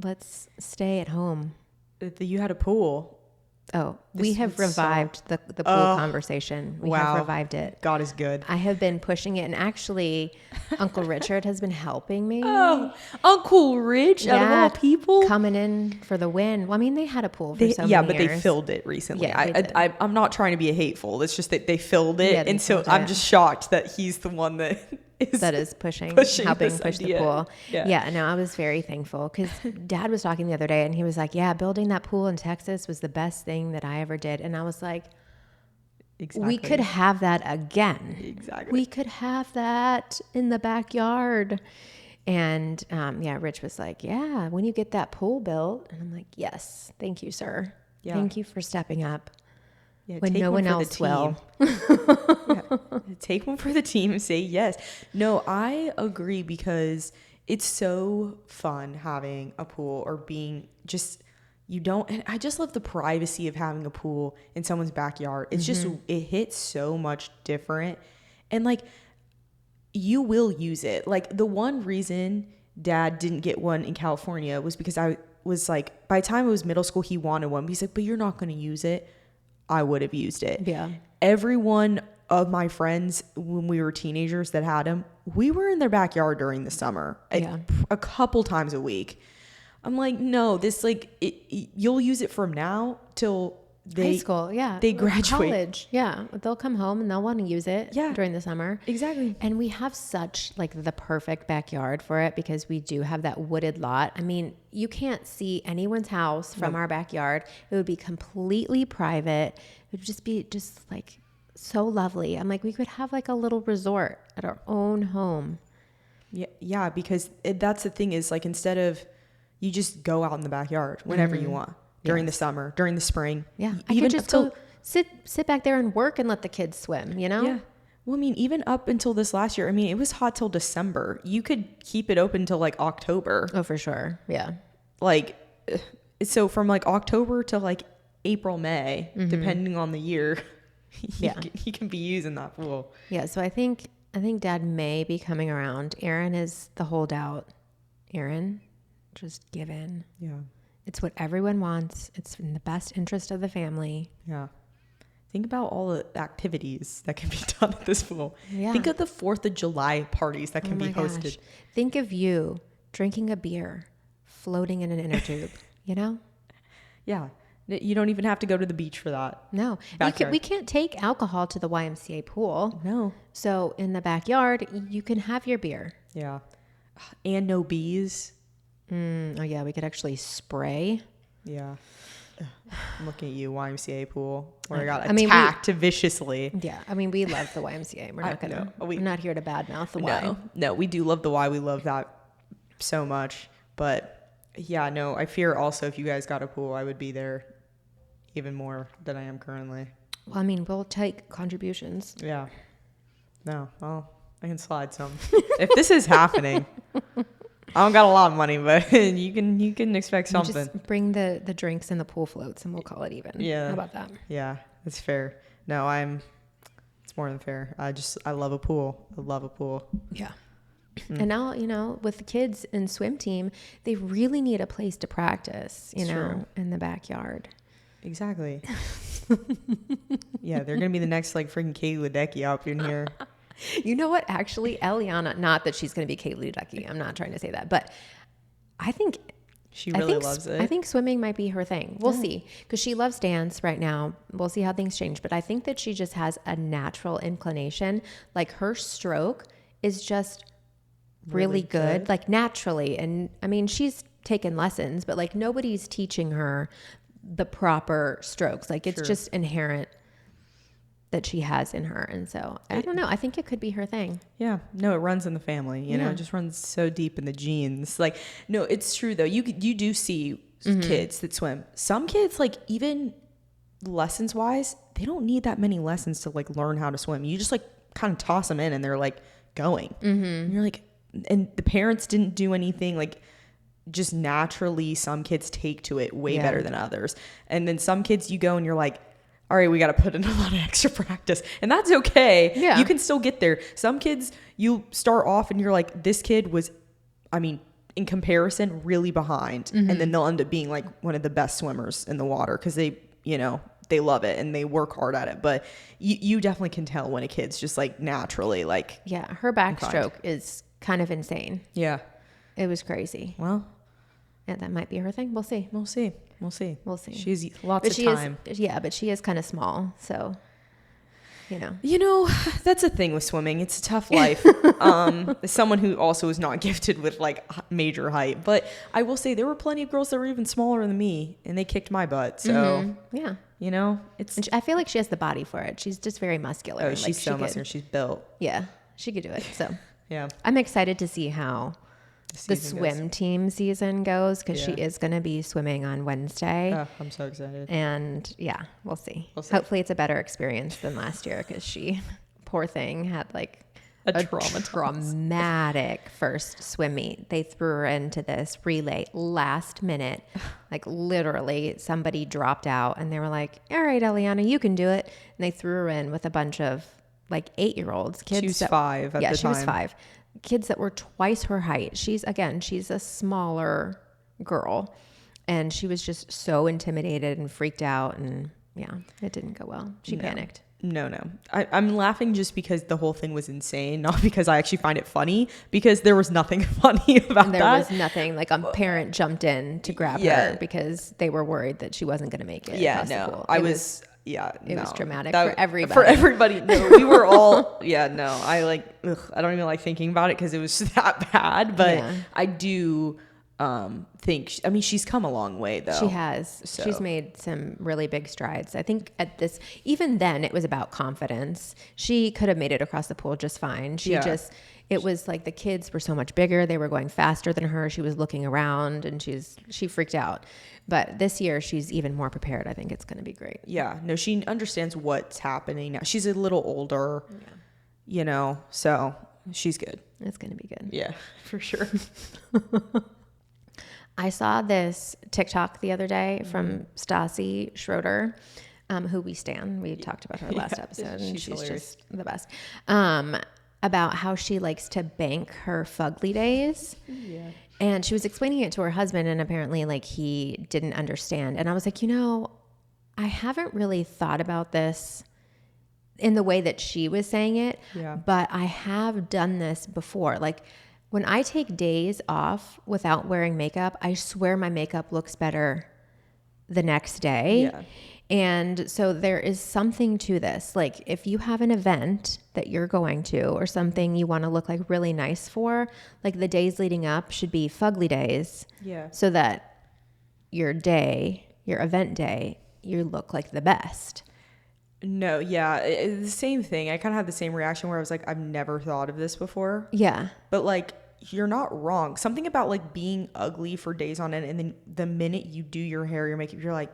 let's stay at home. You had a pool. Oh, we have revived the pool conversation. We have revived it. God is good. I have been pushing it. And actually, Uncle Richard has been helping me. Oh, Uncle Rich, out of all people. Coming in for the win. Well, I mean, they had a pool for so many years. But they filled it recently. Yeah, I'm not trying to be hateful. It's just that they filled it. Yeah, and so I'm just shocked that he's the one that is pushing helping push the pool. Yeah, no, I was very thankful because Dad was talking the other day and he was like, yeah, building that pool in Texas was the best thing that I ever did. And I was like, Exactly. We could have that again. Exactly. We could have that in the backyard. And Rich was like, yeah, when you get that pool built. And I'm like, yes, thank you, sir. Yeah. Thank you for stepping up. Yeah, when no one else will. Yeah. Take one for the team and say yes. No, I agree, because it's so fun having a pool or being just, and I just love the privacy of having a pool in someone's backyard. It's just, it hits so much different. And like, you will use it. Like, the one reason Dad didn't get one in California was because I was like, by the time it was middle school, he wanted one. But he's like, but you're not going to use it. I would have used it. Yeah. Every one of my friends when we were teenagers that had them, we were in their backyard during the summer, a couple times a week. I'm like, no, this you'll use it from now till high school, they graduate. College, they'll come home and they'll want to use it during the summer. Exactly. And we have such the perfect backyard for it, because we do have that wooded lot. I mean, you can't see anyone's house from our backyard. It would be completely private. It would just be so lovely. I'm like, we could have a little resort at our own home. Yeah, because that's the thing is, instead of, you just go out in the backyard whenever you want. During the summer, during the spring. Yeah. I could just go sit back there and work and let the kids swim, you know? Yeah. Well, I mean, even up until this last year, I mean, it was hot till December. You could keep it open till October. Oh, for sure. Yeah. So from October to April, May, depending on the year, you can be using that pool. Yeah. So I think Dad may be coming around. Aaron is the holdout. Aaron, just give in. Yeah. It's what everyone wants. It's in the best interest of the family. Yeah. Think about all the activities that can be done at this pool. Yeah. Think of the 4th of July parties that can be hosted. Gosh. Think of you drinking a beer, floating in an inner tube, you know? Yeah. You don't even have to go to the beach for that. No. We can't take alcohol to the YMCA pool. No. So in the backyard, you can have your beer. Yeah. And no bees. Oh, yeah. We could actually spray. Yeah. I'm looking at you, YMCA pool, where I got attacked viciously. Yeah. I mean, we love the YMCA. We're not here to badmouth the Y. No, we do love the Y. We love that so much. But yeah, no, I fear also if you guys got a pool, I would be there even more than I am currently. Well, I mean, we'll take contributions. Yeah. No, well, I can slide some. If this is happening, I don't got a lot of money, but you can expect something. Just bring the drinks and the pool floats, and we'll call it even. Yeah. How about that? Yeah, it's fair. No, it's more than fair. I love a pool. I love a pool. Yeah. And now, with the kids in swim team, they really need a place to practice, True. in the backyard. Exactly. Yeah, they're going to be the next freaking Kaylee Ledecky up in here. You know what? Actually, Eliana, not that she's going to be Kaylee Ledecky. I'm not trying to say that, but I think she really loves it. I think swimming might be her thing. We'll see, because she loves dance right now. We'll see how things change, but I think that she just has a natural inclination. Her stroke is just really good, naturally. And I mean, she's taken lessons, but nobody's teaching her the proper strokes. It's just inherent that she has in her. And so I don't know. I think it could be her thing. Yeah. No, it runs in the family, you know, it just runs so deep in the genes. No, it's true though. You do see kids that swim. Some kids, even lessons wise, they don't need that many lessons to learn how to swim. You just kind of toss them in and they're going. And you're and the parents didn't do anything. Just naturally, some kids take to it way better than others. And then some kids, you go and you're all right, we got to put in a lot of extra practice, and that's okay. Yeah. You can still get there. Some kids, you start off and you're this kid was, I mean, in comparison, really behind. And then they'll end up being one of the best swimmers in the water, because they, they love it and they work hard at it. But you definitely can tell when a kid's just naturally yeah, her backstroke is kind of insane. Yeah. It was crazy. Well, yeah, that might be her thing. We'll see. We'll see. She's lots of time. But she is kind of small, so that's a thing with swimming. It's a tough life. As someone who also is not gifted with major height, but I will say there were plenty of girls that were even smaller than me, and they kicked my butt. So yeah, you know, it's, And I feel like she has the body for it. She's just very muscular. oh, she's so muscular. She's built. Yeah, she could do it. So Yeah. I'm excited to see how the swim team season goes, because she is going to be swimming on Wednesday. Oh, I'm so excited. And yeah, we'll see. Hopefully it's a better experience than last year, because she, poor thing, had like a traumatic first swim meet. They threw her into this relay last minute. Like literally somebody dropped out and they were like, all right, Eliana, you can do it. And they threw her in with a bunch of like 8-year-olds, kids. She was 5 at the time. Yeah, she was 5. Kids that were twice her height. She's a smaller girl, and she was just so intimidated and freaked out, and yeah, it didn't go well. She panicked. No. I'm laughing just because the whole thing was insane, not because I actually find it funny, because there was nothing funny about that. There was nothing. Like a parent jumped in to grab her because they were worried that she wasn't going to make it. Yeah, no. It was traumatic for everybody. For everybody. No, we were all, I don't even like thinking about it because it was that bad, but I do think, she's come a long way though. She has. So. She's made some really big strides. I think even then it was about confidence. She could have made it across the pool just fine. It was like the kids were so much bigger. They were going faster than her. She was looking around and she freaked out. But this year she's even more prepared. I think it's going to be great. Yeah. No, she understands what's happening now. She's a little older, so she's good. It's going to be good. Yeah, for sure. I saw this TikTok the other day from Stassi Schroeder, who we stan. We talked about her last episode, and she's just the best. About how she likes to bank her fugly days. Yeah. And she was explaining it to her husband, and apparently like he didn't understand. And I was like, I haven't really thought about this in the way that she was saying it, but I have done this before. Like when I take days off without wearing makeup, I swear my makeup looks better the next day. Yeah. And so there is something to this. Like if you have an event that you're going to or something you want to look like really nice for, like the days leading up should be fugly days. Yeah. So that your event day, you look like the best. No, yeah. The same thing. I kind of had the same reaction where I was like, I've never thought of this before. Yeah. But like, you're not wrong. Something about like being ugly for days on end, and then the minute you do your hair, your makeup, you're like,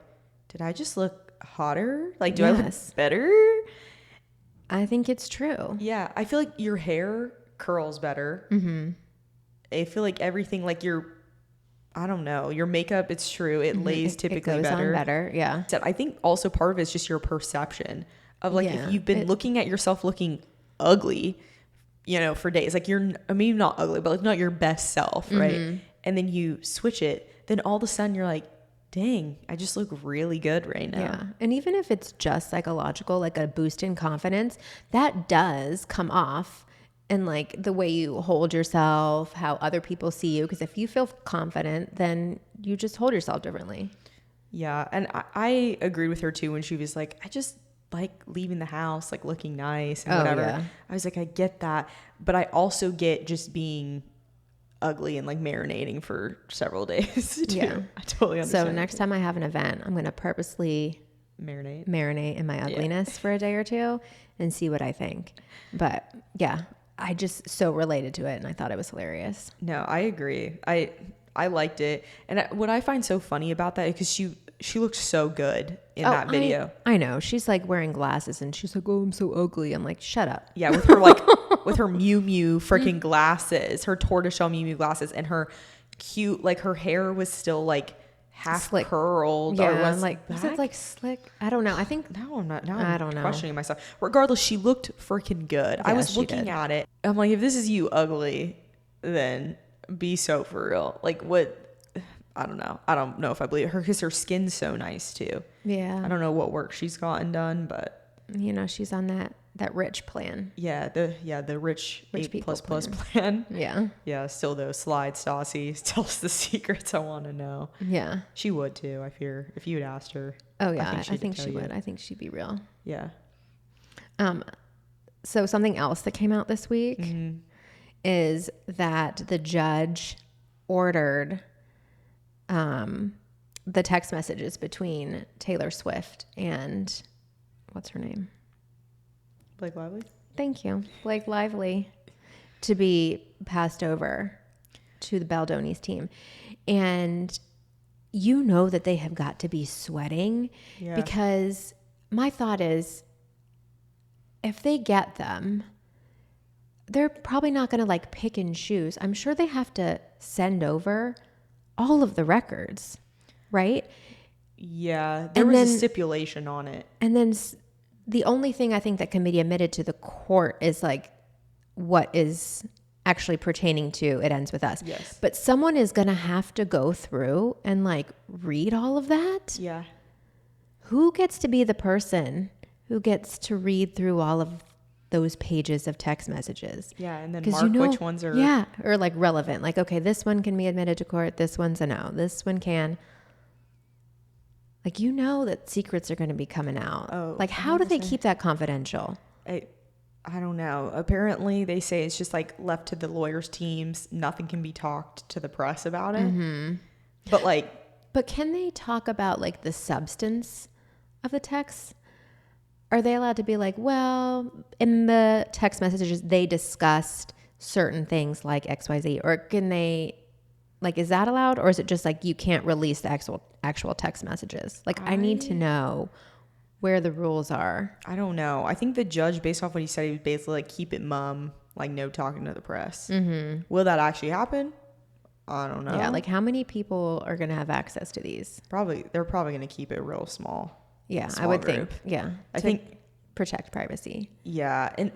did I just look hotter? Like, do I look better? I think it's true. Yeah. I feel like your hair curls better. Mm-hmm. I feel like everything, like I don't know, your makeup, it's true. It lays typically it goes on better. Yeah. I think also part of it is just your perception of like, if you've been looking at yourself looking ugly, for days, like maybe not ugly, but like not your best self. Right. Mm-hmm. And then you switch it, then all of a sudden you're like, dang, I just look really good right now. Yeah. And even if it's just psychological, like a boost in confidence, that does come off in like the way you hold yourself, how other people see you. Because if you feel confident, then you just hold yourself differently. Yeah. And I agreed with her too when she was like, I just like leaving the house, like looking nice and whatever. Yeah. I was like, I get that. But I also get just being ugly and like marinating for several days too. Yeah. I totally understand. So next time I have an event, I'm going to purposely marinate in my ugliness for a day or two and see what I think. But yeah, I just so related to it and I thought it was hilarious. No, I agree. I liked it. And what I find so funny about that is because she looked so good in that video. I know. She's like wearing glasses and she's like, oh, I'm so ugly. I'm like, shut up. Yeah, with her like with her Miu Miu freaking glasses, her tortoiseshell Miu Miu glasses, and her cute, like her hair was still like half slick, curled. Yeah, or was it like slick? I don't know. I think I'm questioning myself. Regardless, she looked freaking good. I was looking at it. I'm like, if this is you ugly, then be so for real. Like what? I don't know. I don't know if I believe her because her skin's so nice too. Yeah. I don't know what work she's gotten done, but she's on that rich plan. Yeah, the rich 8++ plan. Yeah. Yeah, still though, slide Stassi, tell us the secrets I want to know. Yeah. She would too, I fear, if you had asked her. Oh yeah, I think she would. I think she'd be real. Yeah. So something else that came out this week is that the judge ordered the text messages between Taylor Swift and what's her name? Blake Lively? Thank you. Blake Lively, to be passed over to the Baldonie's team. And you know that they have got to be sweating because my thought is if they get them, they're probably not going to like pick and choose. I'm sure they have to send over all of the records, right? Yeah, there was a stipulation on it. And then the only thing I think that can be admitted to the court is like what is actually pertaining to It Ends With Us. Yes. But someone is going to have to go through and like read all of that. Yeah. Who gets to be the person who gets to read through all of those pages of text messages? Yeah, and then mark which ones are... Yeah, or like relevant. Like, okay, this one can be admitted to court. This one's a no. This one can... Like, you know that secrets are going to be coming out. Oh, like, how do they keep that confidential? I don't know. Apparently, they say it's just like left to the lawyers' teams. Nothing can be talked to the press about it. Mm-hmm. But can they talk about like the substance of the text? Are they allowed to be like, well, in the text messages, they discussed certain things like XYZ? Or can they, like, is that allowed? Or is it just like you can't release the actual text messages? Like, I need to know where the rules are. I don't know. I think the judge, based off what he said, he was basically like, keep it mum, like no talking to the press. Mm-hmm. Will that actually happen? I don't know. Yeah, like how many people are going to have access to these? They're probably going to keep it real small. Yeah, I would think. Yeah. I think protect privacy. Yeah. And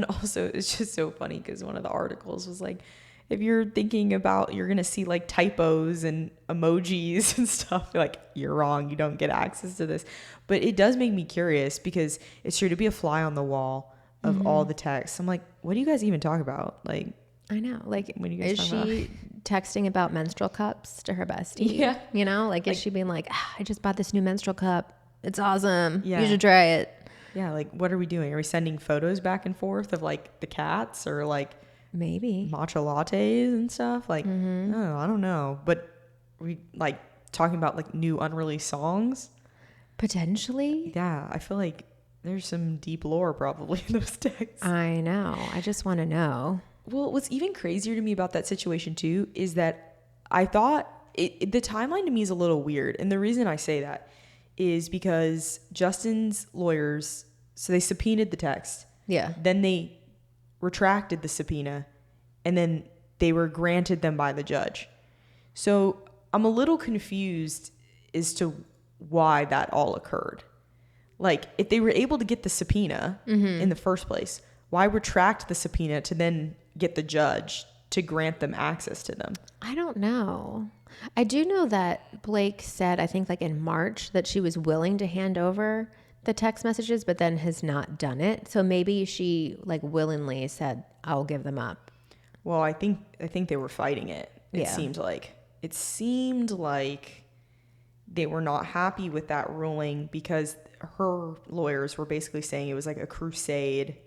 also it's just so funny because one of the articles was like, if you're thinking about, you're going to see like typos and emojis and stuff, like you're wrong. You don't get access to this. But it does make me curious because it's true to be a fly on the wall of all the texts. I'm like, what do you guys even talk about? Like, I know. Like, when you guys is she texting about menstrual cups to her bestie? Yeah. You know, like is she being like, I just bought this new menstrual cup. It's awesome. Yeah. You should try it. Yeah. Like, what are we doing? Are we sending photos back and forth of like the cats or like maybe matcha lattes and stuff? Like, oh, I don't know. But we like talking about like new unreleased songs. Potentially. Yeah. I feel like there's some deep lore probably in those texts. I know. I just want to know. Well, what's even crazier to me about that situation too is that I thought the timeline to me is a little weird. And the reason I say that is because Justin's lawyers, so they subpoenaed the text. Yeah. Then they retracted the subpoena and then they were granted them by the judge. So I'm a little confused as to why that all occurred. Like, if they were able to get the subpoena in the first place, why retract the subpoena to then get the judge to grant them access to them? I don't know. I do know that Blake said, I think like in March, that she was willing to hand over the text messages, but then has not done it. So maybe she like willingly said, I'll give them up. Well, I think they were fighting it. It Yeah. seemed like they were not happy with that ruling because her lawyers were basically saying it was like a crusade.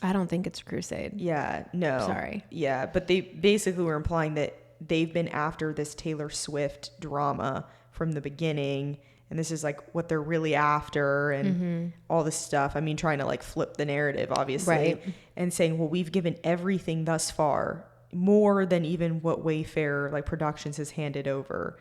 I don't think it's a crusade. Yeah, no. Sorry. Yeah, but they basically were implying that they've been after this Taylor Swift drama from the beginning, and this is like what they're really after and all this stuff. I mean, trying to like flip the narrative, obviously, Right. and saying, well, we've given everything thus far, more than even what Wayfair like Productions has handed over.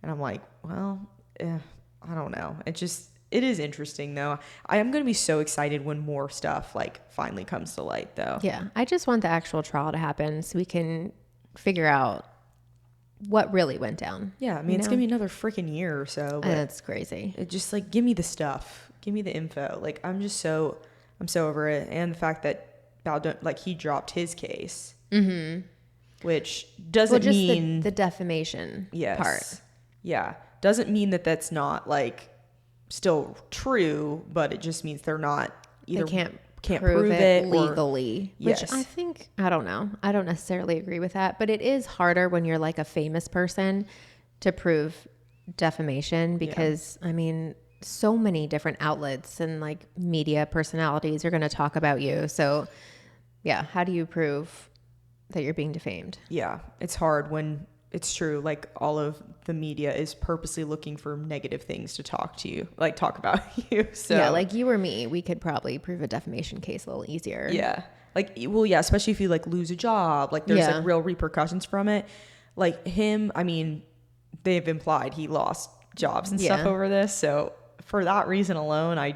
And I'm like, well, I don't know. It is interesting though. I am going to be so excited when more stuff like finally comes to light though. Yeah. I just want the actual trial to happen so we can figure out what really went down. Yeah. I mean, it's going to be another freaking year or so. But that's crazy. it just like, give me the stuff. Give me the info. Like, I'm so over it. And the fact that Baldwin, like he dropped his case, which doesn't mean the defamation part. Yeah. Doesn't mean that that's not like still true, but it just means they're not either they can't prove it legally, yes. Which I think, I don't know. I don't necessarily agree with that, but it is harder when you're like a famous person to prove defamation because I mean, so many different outlets and like media personalities are going to talk about you. So yeah. How do you prove that you're being defamed? Yeah. It's hard when it's true. Like all of the media is purposely looking for negative things to talk about you. So yeah, like you or me, we could probably prove a defamation case a little easier. Yeah. Like, well, yeah, especially if you like lose a job, like there's like real repercussions from it. Like him, I mean, they've implied he lost jobs and stuff over this. So for that reason alone,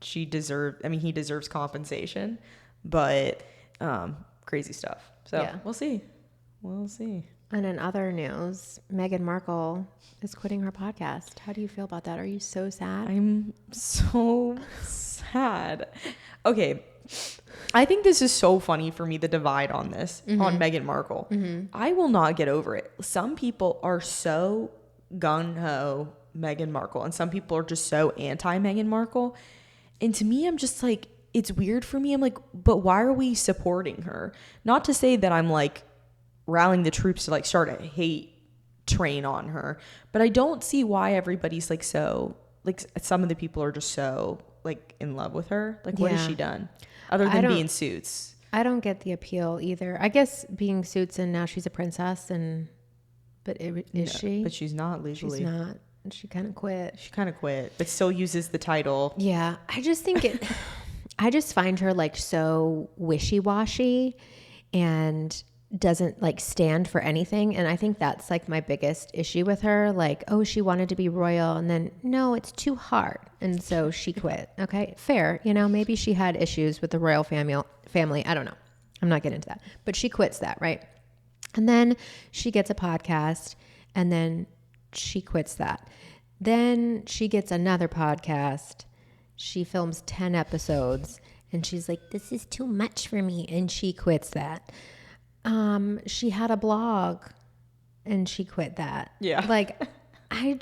he deserves compensation, but crazy stuff. So we'll see. And in other news, Meghan Markle is quitting her podcast. How do you feel about that? Are you so sad? I'm so sad. Okay. I think this is so funny for me, the divide on this, on Meghan Markle. I will not get over it. Some people are so gung-ho Meghan Markle, and some people are just so anti-Meghan Markle. And to me, I'm just like, it's weird for me. I'm like, but why are we supporting her? Not to say that I'm like rallying the troops to like start a hate train on her, but I don't see why everybody's like so, like some of the people are just so like in love with her. Like, what has she done other than being Suits? I don't get the appeal either. I guess being Suits and now she's a princess, but she? But she's not legally. She's not. She kind of quit. But still uses the title. Yeah, I just think I just find her like so wishy-washy and doesn't like stand for anything. And I think that's like my biggest issue with her. Like, oh, she wanted to be royal and then no, it's too hard. And so she quit. Okay, fair. Maybe she had issues with the royal family. I don't know. I'm not getting into that. But she quits that, right? And then she gets a podcast and then she quits that. Then she gets another podcast. She films 10 episodes and she's like, this is too much for me. And she quits that. She had a blog and she quit that. Yeah. Like, I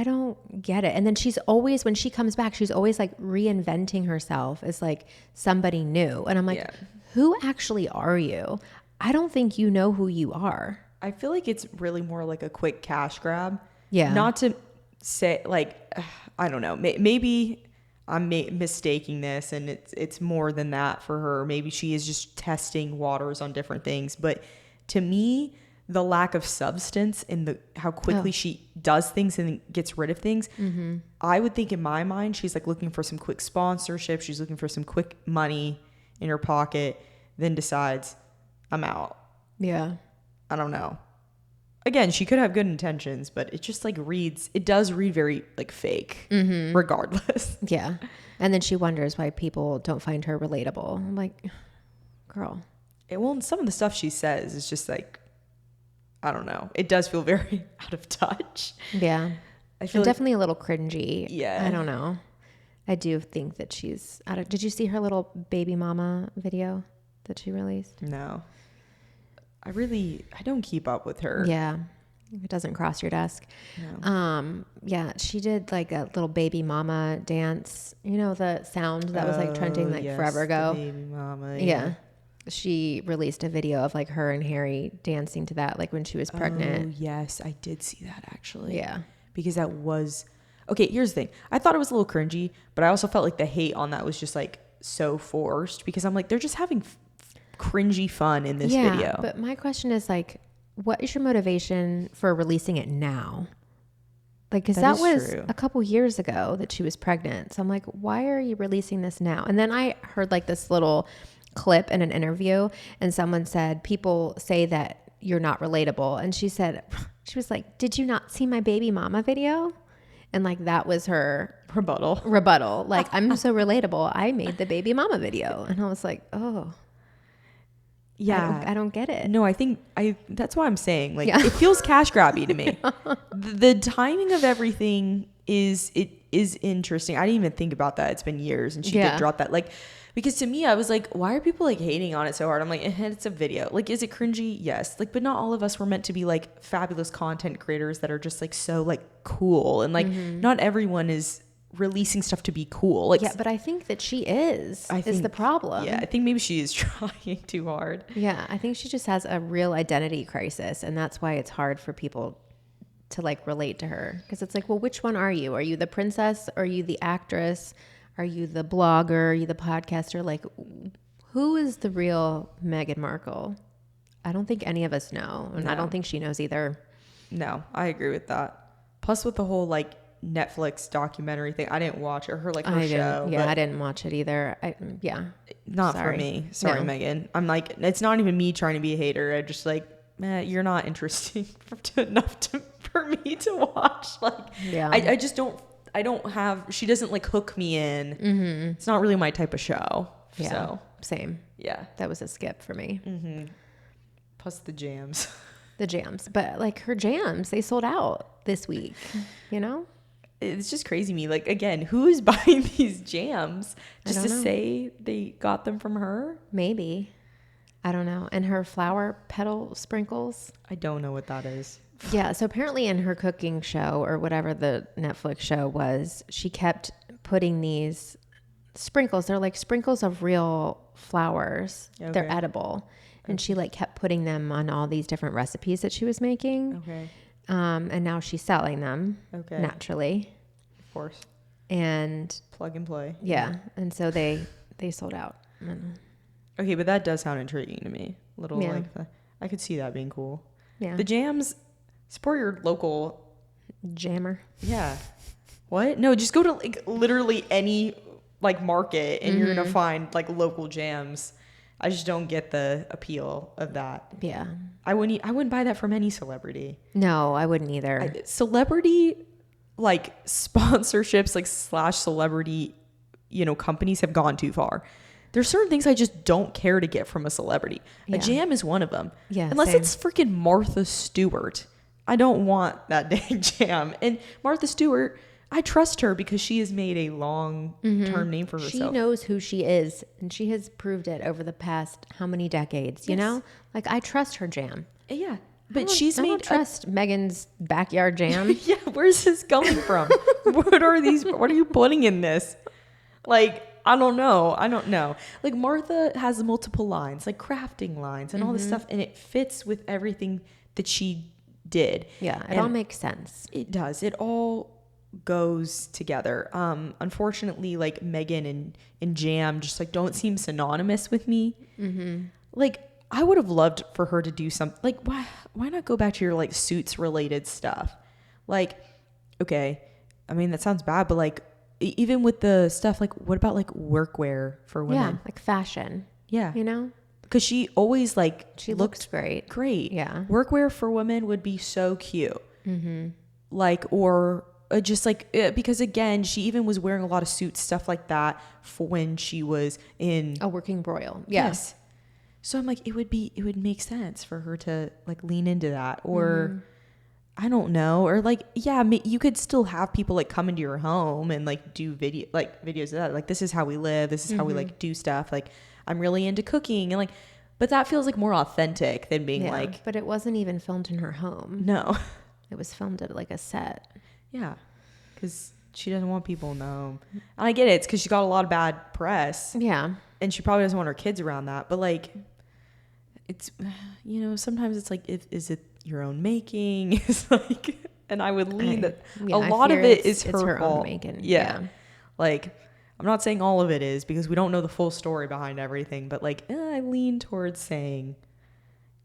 don't get it. And then when she comes back, she's always like reinventing herself as like somebody new. And I'm like, who actually are you? I don't think you know who you are. I feel like it's really more like a quick cash grab. Yeah. Not to say like, I don't know, maybe I'm mistaking this and it's more than that for her. Maybe she is just testing waters on different things. But to me, the lack of substance in how quickly she does things and gets rid of things, I would think in my mind, she's like looking for some quick sponsorship. She's looking for some quick money in her pocket, then decides I'm out. Yeah. I don't know. Again, she could have good intentions, but it just like it does read very like fake regardless. Yeah. And then she wonders why people don't find her relatable. I'm like, girl. Some of the stuff she says is just like, I don't know. It does feel very out of touch. Yeah. I feel definitely a little cringy. Yeah. I don't know. I do think that she's did you see her little baby mama video that she released? No. I don't keep up with her. Yeah. It doesn't cross your desk. No. Yeah, she did like a little baby mama dance. You know, the sound that was like trending like forever ago. The baby mama. Yeah. She released a video of like her and Harry dancing to that, like when she was pregnant. Oh, yes. I did see that actually. Yeah. Because that was, okay, here's the thing. I thought it was a little cringy, but I also felt like the hate on that was just like so forced because I'm like, they're just having cringy fun in this video. But my question is like, what is your motivation for releasing it now? Like, because that was true. A couple years ago that she was pregnant. So I'm like, why are you releasing this now? And then I heard like this little clip in an interview and someone said, people say that you're not relatable. And she was like, did you not see my baby mama video? And like, that was her rebuttal. Like, I'm so relatable. I made the baby mama video. And I was like, oh. Yeah. I don't get it. No, that's why I'm saying like, it feels cash grabby to me. The timing of everything is interesting. I didn't even think about that. It's been years and she did drop that. Like, because to me, I was like, why are people like hating on it so hard? I'm like, it's a video. Like, is it cringy? Yes. Like, but not all of us were meant to be like fabulous content creators that are just like so like cool. And like, not everyone is releasing stuff to be cool. Like, yeah, but I think that she is the problem. Yeah, I think maybe she is trying too hard. Yeah, I think she just has a real identity crisis. And that's why it's hard for people to like relate to her. Because it's like, well, which one are you? Are you the princess? Are you the actress? Are you the blogger? Are you the podcaster? Like, who is the real Meghan Markle? I don't think any of us know. And I don't think she knows either. No, I agree with that. Plus with the whole like Netflix documentary thing, I didn't watch it. Her show. Yeah, I didn't watch it either. Not for me. Sorry, No. Megan. I'm like, it's not even me trying to be a hater. I just like, you're not interesting enough for me to watch. Like, yeah, I just don't. I don't have. She doesn't like hook me in. Mm-hmm. It's not really my type of show. Yeah, so same. Yeah, that was a skip for me. Mm-hmm. Plus the jams. The jams, but like her jams, they sold out this week. You know. It's just crazy to me. Like, again, who is buying these jams just to say they got them from her? Maybe. I don't know. And her flower petal sprinkles. I don't know what that is. Yeah. So apparently in her cooking show or whatever the Netflix show was, she kept putting these sprinkles. They're like sprinkles of real flowers. Okay. They're edible. And she like kept putting them on all these different recipes that she was making. Okay. And now she's selling them naturally. Of course. And plug and play. Yeah. And so they sold out. Okay, but that does sound intriguing to me. I could see that being cool. Yeah. The jams, support your local jammer. Yeah. What? No, just go to like literally any like market and you're going to find like local jams. I just don't get the appeal of that. Yeah. I wouldn't buy that from any celebrity. No, I wouldn't either. Celebrity like sponsorships like / celebrity, companies have gone too far. There's certain things I just don't care to get from a celebrity. Yeah. A jam is one of them. Yeah. Unless it's freaking Martha Stewart. I don't want that dang jam. And Martha Stewart, I trust her because she has made a long-term name for herself. She knows who she is, and she has proved it over the past how many decades, you know? Like, I trust her jam. Yeah. But I don't trust Megan's backyard jam. Yeah, where's this coming from? What are you putting in this? Like, I don't know. Like, Martha has multiple lines, like crafting lines and all this stuff, and it fits with everything that she did. Yeah, it all makes sense. It does. It all goes together. Unfortunately, like Megan and jam just like don't seem synonymous with me. Like, I would have loved for her to do something like, why not go back to your like suits related stuff? Like, okay, I mean, that sounds bad, but like even with the stuff, like what about like workwear for women? Yeah, like fashion. Yeah. Because she always like, she looks great. Yeah. Workwear for women would be so cute. Like, or just like, because again, she even was wearing a lot of suits, stuff like that for when she was in a working broil. Yes. So I'm like, it would make sense for her to like lean into that, or I don't know, or like, yeah, you could still have people like come into your home and like do videos of that. Like, this is how we live. This is how we like do stuff. Like, I'm really into cooking and like, but that feels like more authentic than being like. But it wasn't even filmed in her home. No, it was filmed at like a set. Yeah, because she doesn't want people in the home. And I get it. It's because she got a lot of bad press. Yeah. And she probably doesn't want her kids around that. But like, it's, sometimes it's like, is it your own making? It's like, and I would lean that a lot of it is her fault. Own making. Yeah. Like, I'm not saying all of it is because we don't know the full story behind everything. But like, I lean towards saying,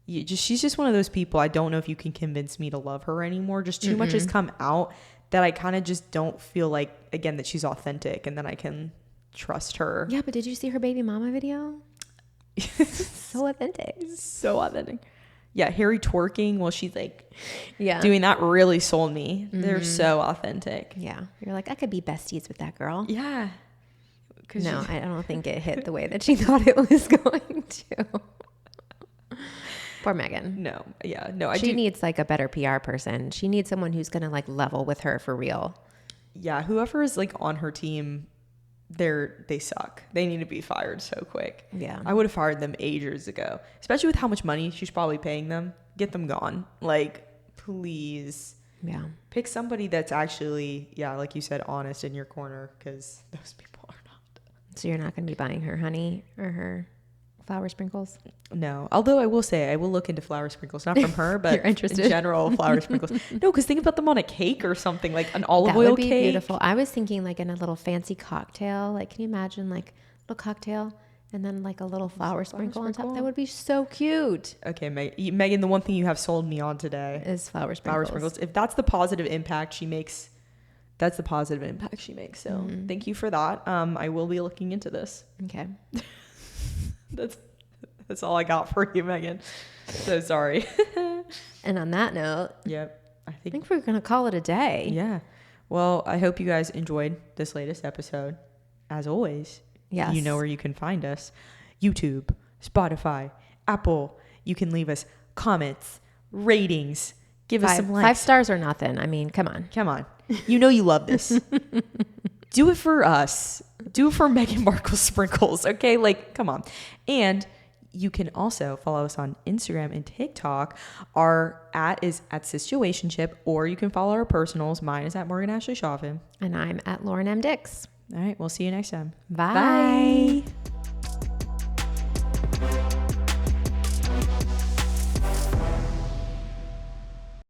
she's just one of those people. I don't know if you can convince me to love her anymore. Just too much has come out that I kind of just don't feel like, again, that she's authentic and then I can trust her. Yeah, but did you see her baby mama video? So authentic. So authentic. Yeah, Harry twerking while she's like doing that really sold me. They're so authentic. Yeah. You're like, I could be besties with that girl. Yeah. No, I don't think it hit the way that she thought it was going to. Poor Megan. No. Yeah. No, she needs like a better PR person. She needs someone who's going to like level with her for real. Yeah. Whoever is like on her team, they suck. They need to be fired so quick. Yeah. I would have fired them ages ago, especially with how much money she's probably paying them. Get them gone. Like, please. Yeah. Pick somebody that's actually, like you said, honest in your corner, because those people are not. So you're not going to be buying her honey or her flower sprinkles? No. Although I will say, I will look into flower sprinkles, not from her, but you're interested. In general, flower sprinkles. No, because think about them on a cake or something, like an olive oil cake. That would be beautiful. I was thinking like in a little fancy cocktail. Like, can you imagine like a little cocktail And then like a little flower sprinkle on top. sprinkle. That would be so cute. Okay, Megan, the one thing you have sold me on today Is flower sprinkles. Flower sprinkles. If that's the positive impact she makes, that's the positive impact she makes. So thank you for that. I will be looking into this. Okay. That's all I got for you, Megan. So sorry. And on that note, Yep. I think we're going to call it a day. Yeah. Well, I hope you guys enjoyed this latest episode. As always, Yes. you know where you can find us. YouTube, Spotify, Apple. You can leave us comments, ratings, give us some likes. 5 stars or nothing. I mean, come on. Come on. You know you love this. Do it for us. Do it for Meghan Markle sprinkles. Okay? Like, come on. And you can also follow us on Instagram and TikTok. Our @ is at Situationship, or you can follow our personals. Mine is at Morgan Ashley Chauvin. And I'm at Lauren M. Dix. All right. We'll see you next time. Bye. Bye.